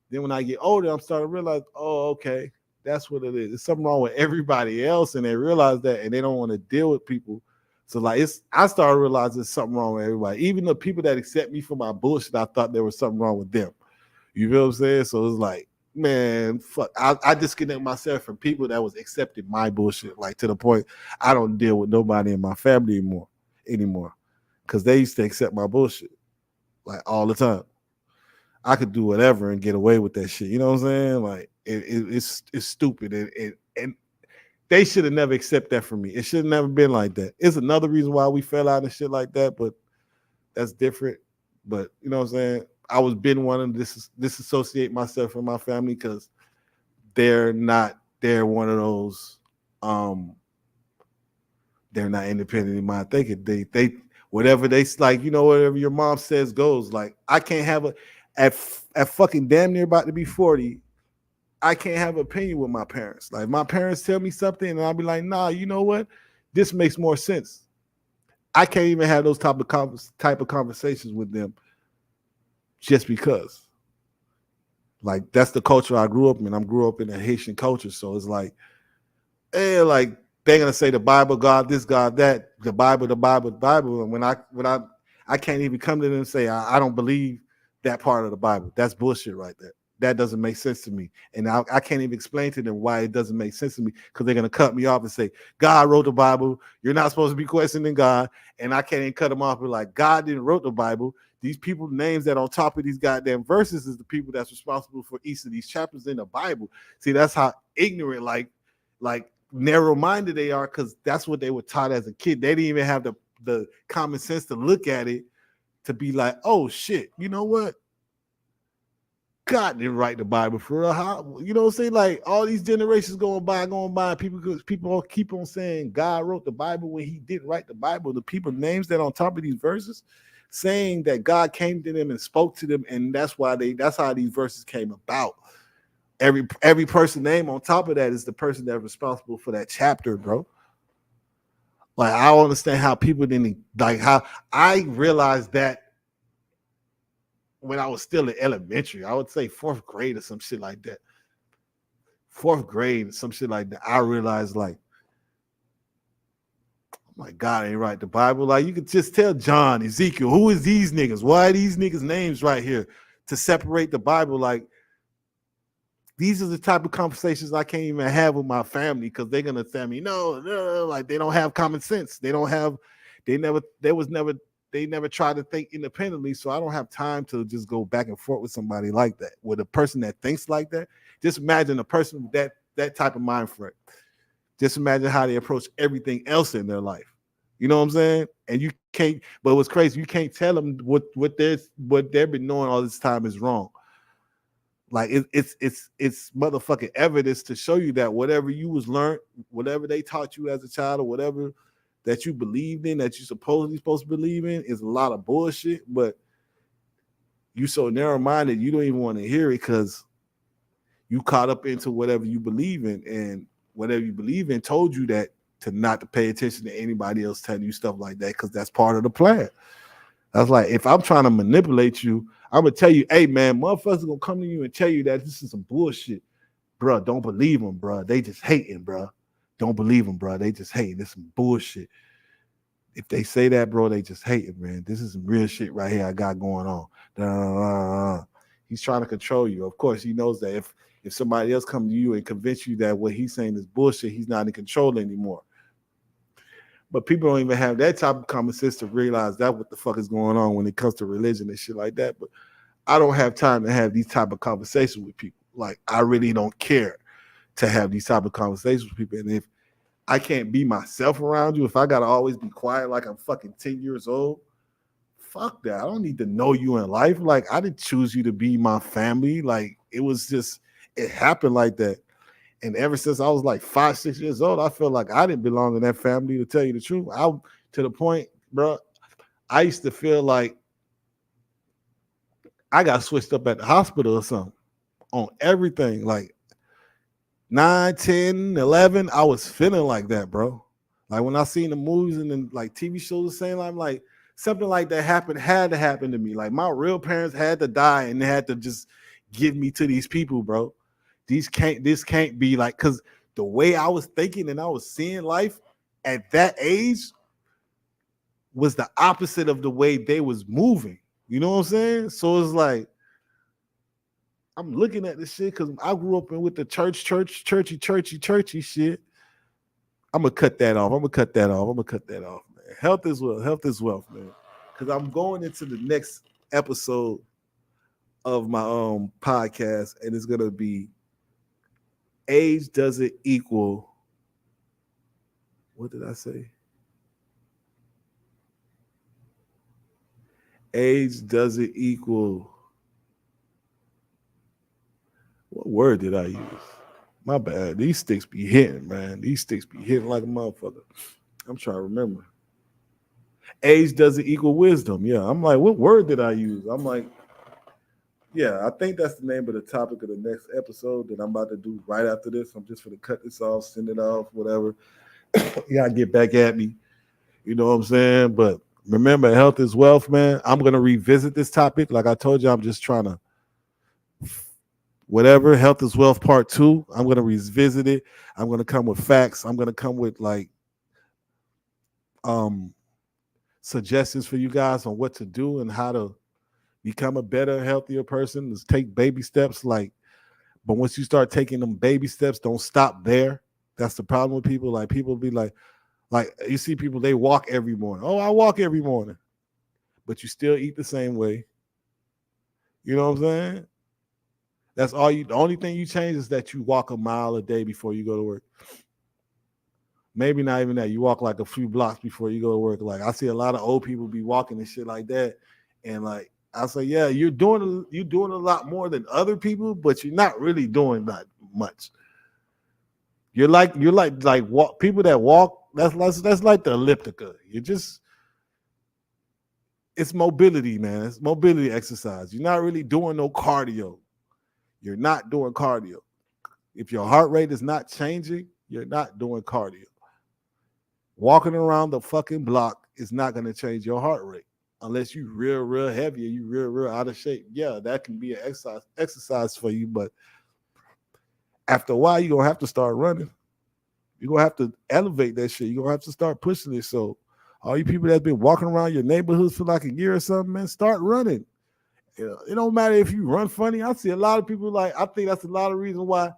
Then when I get older, I'm starting to realize, oh, okay, that's what it is. There's something wrong with everybody else, and they realize that, and they don't want to deal with people. So like, I started realizing there's something wrong with everybody. Even the people that accept me for my bullshit, I thought there was something wrong with them. You feel what I'm saying? So it's like, man, fuck. I disconnect myself from people that was accepting my bullshit, like to the point I don't deal with nobody in my family anymore, because they used to accept my bullshit like all the time. I could do whatever and get away with that shit. You know what I'm saying? Like it's stupid and they should have never accepted that from me. It should have never been like that. It's another reason why we fell out and shit like that, but that's different. But you know what I'm saying? I was been wanting to disassociate myself from my family because they're one of those they're not independently mind thinking. They whatever they like, whatever your mom says goes. Like I can't have at fucking damn near about to be 40, I can't have an opinion with my parents. Like my parents tell me something and I'll be like, nah, you know what? This makes more sense. I can't even have those type of conversations with them just because. Like that's the culture I grew up in. I grew up in a Haitian culture. So it's like, like they're gonna say the Bible, God, this, God, that, the Bible, the Bible, the Bible. And when I can't even come to them and say, I don't believe that part of the Bible. That's bullshit right there. That doesn't make sense to me. And I can't even explain to them why it doesn't make sense to me because they're going to cut me off and say, God wrote the Bible. You're not supposed to be questioning God. And I can't even cut them off and be like, God didn't wrote the Bible. These people names that on top of these goddamn verses is the people that's responsible for each of these chapters in the Bible. See, that's how ignorant, like narrow-minded they are because that's what they were taught as a kid. They didn't even have the common sense to look at it to be like, oh, shit, you know what? God didn't write the Bible for real. How, you know what I'm saying? Like all these generations going by, people all keep on saying God wrote the Bible when he didn't write the Bible. The people names that on top of these verses saying that God came to them and spoke to them, and that's how these verses came about. Every person name on top of that is the person that's responsible for that chapter, bro. Like I don't understand how people didn't like how I realized that when I was still in elementary. I would say fourth grade or some shit like that. Fourth grade, some shit like that. I realized like, oh my God, ain't right the Bible. Like you could just tell John, Ezekiel, who is these niggas? Why are these niggas' names right here to separate the Bible? Like these are the type of conversations I can't even have with my family because they're gonna tell me, no, like they don't have common sense. They never try to think independently. So I don't have time to just go back and forth with somebody like that. With a person that thinks like that, just imagine a person with that type of mind frame. Just imagine how they approach everything else in their life. You know what I'm saying? And you can't. But what's crazy, you can't tell them what they've been knowing all this time is wrong. Like it's motherfucking evidence to show you that whatever you was learned, whatever they taught you as a child, or whatever that you believed in, that you supposedly supposed to believe in, is a lot of bullshit. But you so narrow minded, you don't even want to hear it because you caught up into whatever you believe in, and whatever you believe in told you that to not to pay attention to anybody else telling you stuff like that because that's part of the plan. That's like if I'm trying to manipulate you, I'm gonna tell you, hey man, motherfuckers gonna come to you and tell you that this is some bullshit, bro. Don't believe them, bro. They just hating, bro. Don't believe them, bro. They just hating. This is some bullshit. If they say that, bro, they just hating, man. This is some real shit right here I got going on. He's trying to control you. Of course, he knows that if somebody else come to you and convince you that what he's saying is bullshit, he's not in control anymore. But people don't even have that type of common sense to realize that what the fuck is going on when it comes to religion and shit like that. But I don't have time to have these type of conversations with people. Like I really don't care to have these type of conversations with people. And if I can't be myself around you, if I gotta always be quiet like I'm fucking 10 years old, fuck that. I don't need to know you in life. Like I didn't choose you to be my family. Like it was just it happened like that. And ever since I was like 5, 6 years old, I felt like I didn't belong in that family. To tell you the truth, I to the point, bro. I used to feel like I got switched up at the hospital or something on everything. Like 9, 10, 11, I was feeling like that, bro. Like when I seen the movies and then like TV shows saying, I'm like something like that had to happen to me. Like my real parents had to die and they had to just give me to these people, bro. This can't be like because the way I was thinking and I was seeing life at that age was the opposite of the way they was moving. You know what I'm saying? So it's like I'm looking at this shit because I grew up in with the churchy shit. I'm gonna cut that off. I'm gonna cut that off, man. Health is wealth. Health is wealth, man. Because I'm going into the next episode of my podcast, and it's gonna be age doesn't equal. What did I say? Age doesn't equal. What word did I use? My bad. These sticks be hitting, man. These sticks be hitting like a motherfucker. I'm trying to remember. Age doesn't equal wisdom. Yeah. I'm like, what word did I use? I'm like, yeah, I think that's the name of the topic of the next episode that I'm about to do right after this. I'm just going to cut this off, send it off, whatever. You got to get back at me. You know what I'm saying? But remember, health is wealth, man. I'm going to revisit this topic. Like I told you, I'm just trying to whatever health is wealth part 2. I'm going to revisit it. I'm going to come with facts. I'm going to come with like um suggestions for you guys on what to do and how to become a better healthier person. Let's take baby steps, like, but once you start taking them baby steps, don't stop there. That's the problem with people. Like people be like you see people, they walk every morning. Oh, I walk every morning, but you still eat the same way. You know what I'm saying? That's all you. The only thing you change is that you walk a mile a day before you go to work. Maybe not even that. You walk like a few blocks before you go to work. Like I see a lot of old people be walking and shit like that, and like I say, yeah, you're doing a lot more than other people, but you're not really doing that much. You're like walk people that walk. That's like the elliptica. You just it's mobility, man. It's mobility exercise. You're not really doing no cardio. You're not doing cardio. If your heart rate is not changing, you're not doing cardio. Walking around the fucking block is not going to change your heart rate unless you real heavy or you real out of shape. Yeah, that can be an exercise for you, but after a while, you're gonna have to start running. You're gonna have to elevate that shit. You're gonna have to start pushing it. So all you people that's been walking around your neighborhoods for like a year or something, man, start running. You know, it don't matter if you run funny. I see a lot of people like I think that's a lot of reason why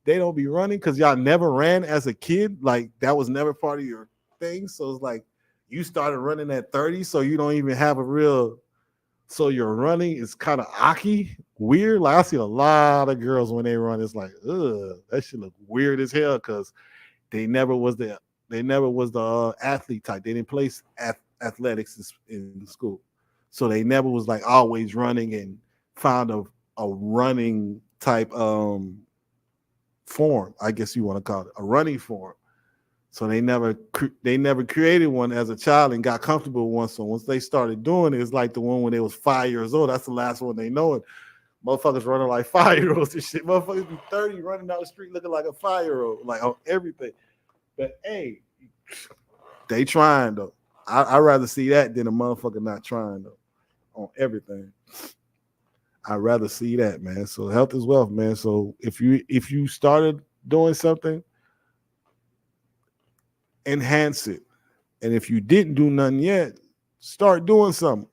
they don't be running because y'all never ran as a kid. Like that was never part of your thing. So it's like you started running at 30, so you don't even have a real. So your running is kind of aki, weird. Like I see a lot of girls when they run, it's like, ugh, that shit look weird as hell because they never was the athlete type. They didn't play athletics in school, so they never was like always running and found a running type form. I guess you want to call it a running form. So they never created one as a child and got comfortable with one. So once they started doing it, it's like the one when they was 5 years old. That's the last one they know it. Motherfuckers running like 5 year olds and shit. Motherfuckers be 30 running down the street looking like a 5 year old, like on everything. But hey, they trying though. I'd rather see that than a motherfucker not trying though on everything. I'd rather see that, man. So health is wealth, man. So if you started doing something, enhance it. And if you didn't do nothing yet, start doing something.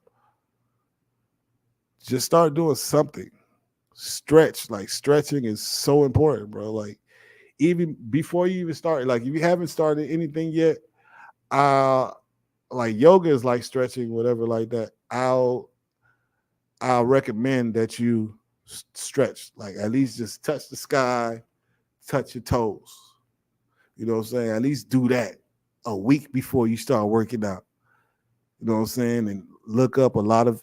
Just start doing something. Stretch. Like stretching is so important, bro. Like even before you even start, like if you haven't started anything yet, uh like yoga is like stretching, whatever like that. I'll recommend that you stretch. Like at least just touch the sky, touch your toes. You know what I'm saying? At least do that a week before you start working out. You know what I'm saying? And look up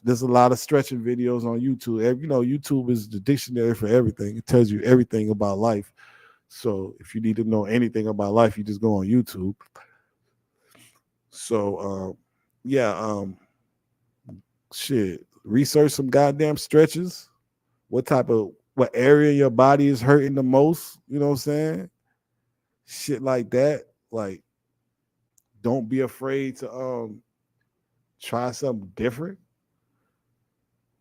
there's a lot of stretching videos on YouTube. YouTube is the dictionary for everything. It tells you everything about life. So if you need to know anything about life, you just go on YouTube. So yeah, shit. Research some goddamn stretches. What area of your body is hurting the most? You know what I'm saying? Shit like that. Like, don't be afraid to try something different.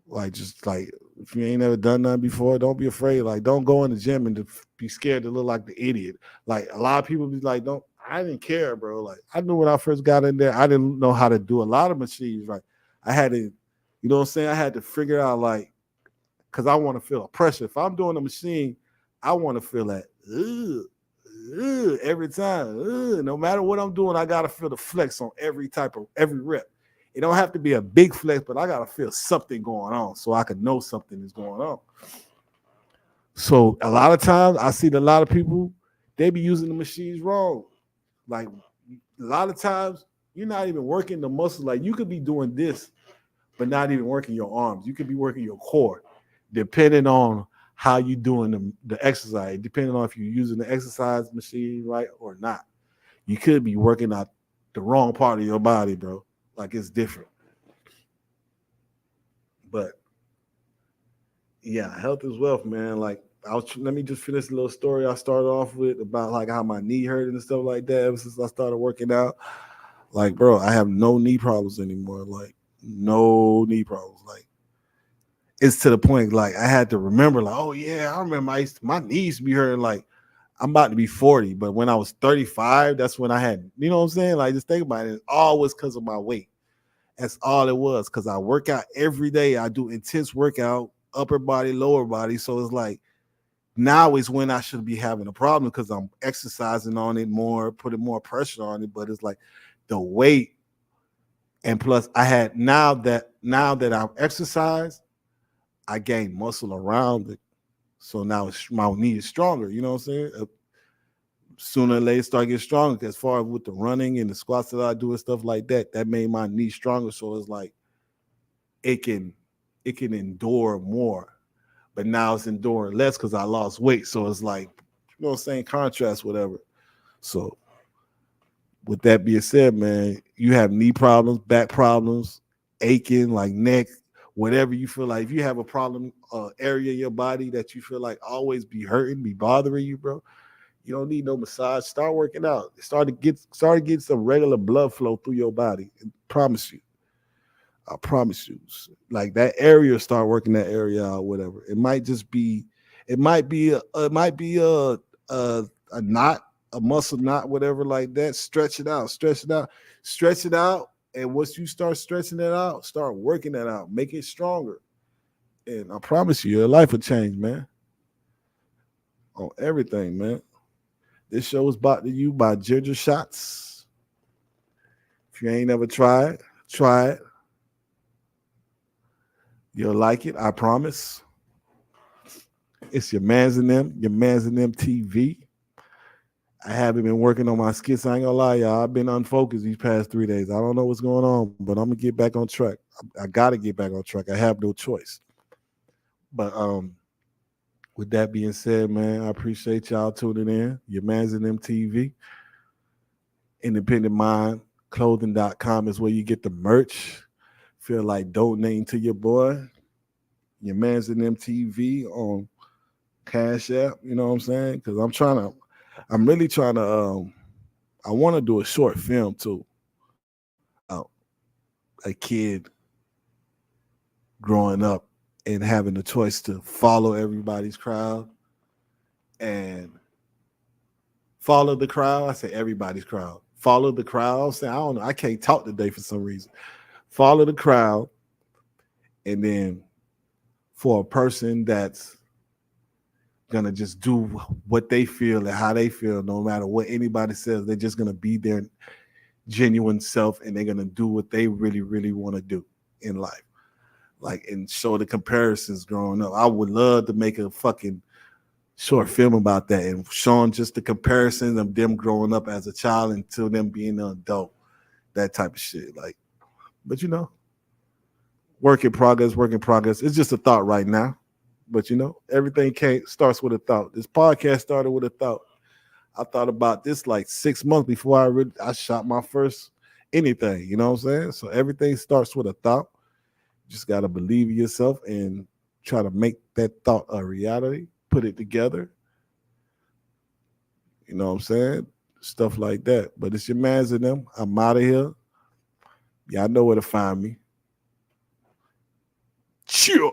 Like just like if you ain't never done nothing before, don't be afraid. Like don't go in the gym and be scared to look like the idiot. Like a lot of people be like, don't. I didn't care, bro. Like I knew when I first got in there, I didn't know how to do a lot of machines. Like I had to, you know what I'm saying? I had to figure out like, cause I want to feel a pressure. If I'm doing a machine, I want to feel that every time. No matter what I'm doing, I gotta feel the flex on every rep. It don't have to be a big flex, but I gotta feel something going on so I can know something is going on. So a lot of times I see that a lot of people they be using the machines wrong. Like a lot of times you're not even working the muscles. Like you could be doing this, but not even working your arms. You could be working your core, depending on how you doing the exercise, depending on if you're using the exercise machine right or not. You could be working out the wrong part of your body, bro. Like it's different. But yeah, health is wealth, man. Like let me just finish the little story I started off with about like how my knee hurt and stuff like that ever since I started working out. Like, bro, I have no knee problems anymore. Like, no knee problems. Like, it's to the point like I had to remember, like, oh yeah, I remember my knees be hurting. Like, I'm about to be 40, but when I was 35, that's when I had, you know what I'm saying? Like, just think about it. It's always because of my weight. That's all it was. Because I work out every day. I do intense workout, upper body, lower body. So it's like now is when I should be having a problem because I'm exercising on it more, putting more pressure on it. But it's like the weight, and plus I had now that I've exercised, I gained muscle around it. So now my knee is stronger. You know what I'm saying? Sooner or later start getting stronger. As far as with the running and the squats that I do and stuff like that, that made my knee stronger. So it's like it can it can endure more. But now it's enduring less because I lost weight. So it's like, you know what I'm saying, contrast, whatever. So with that being said, man, you have knee problems, back problems, aching, like neck, whatever you feel like. If you have a problem area in your body that you feel like always be hurting, be bothering you, bro, you don't need no massage. Start working out. Start to get some regular blood flow through your body. I promise you. I promise you. Like that area, start working that area out, whatever. It might just be, it might be a knot, a muscle knot, whatever, like that. Stretch it out, stretch it out, stretch it out. And once you start stretching it out, start working that out, make it stronger. And I promise you, your life will change, man. On everything, man. This show is brought to you by Ginger Shots. If you ain't never tried, try it. You'll like it, I promise. It's your man's and them TV. I haven't been working on my skits. I ain't gonna lie, y'all. I've been unfocused these past 3 days. I don't know what's going on, but I'm gonna get back on track. I gotta get back on track. I have no choice. But with that being said, man, I appreciate y'all tuning in. Your man's and them TV. Independent Mind Clothing.com is where you get the merch. Feel like donating to your boy. Your man's and them TV on Cash App. You know what I'm saying? Because I'm really trying to I want to do a short film too about a kid growing up and having the choice to follow everybody's crowd and follow the crowd. I say everybody's crowd. Follow the crowd. I'm saying, I don't know. I can't talk today for some reason. Follow the crowd. And then for a person that's gonna just do what they feel and how they feel, no matter what anybody says, they're just gonna be their genuine self and they're gonna do what they really, really want to do in life. Like, and show the comparisons growing up. I would love to make a fucking short film about that and showing just the comparisons of them growing up as a child until them being an adult, that type of shit. Like, but you know, work in progress, work in progress. It's just a thought right now. But you know, everything starts with a thought. This podcast started with a thought. I thought about this like 6 months before I shot my first anything. You know what I'm saying? So everything starts with a thought. You just gotta believe in yourself and try to make that thought a reality. Put it together. You know what I'm saying? Stuff like that. But it's your mans and them. I'm out of here. Y'all know where to find me. Chill.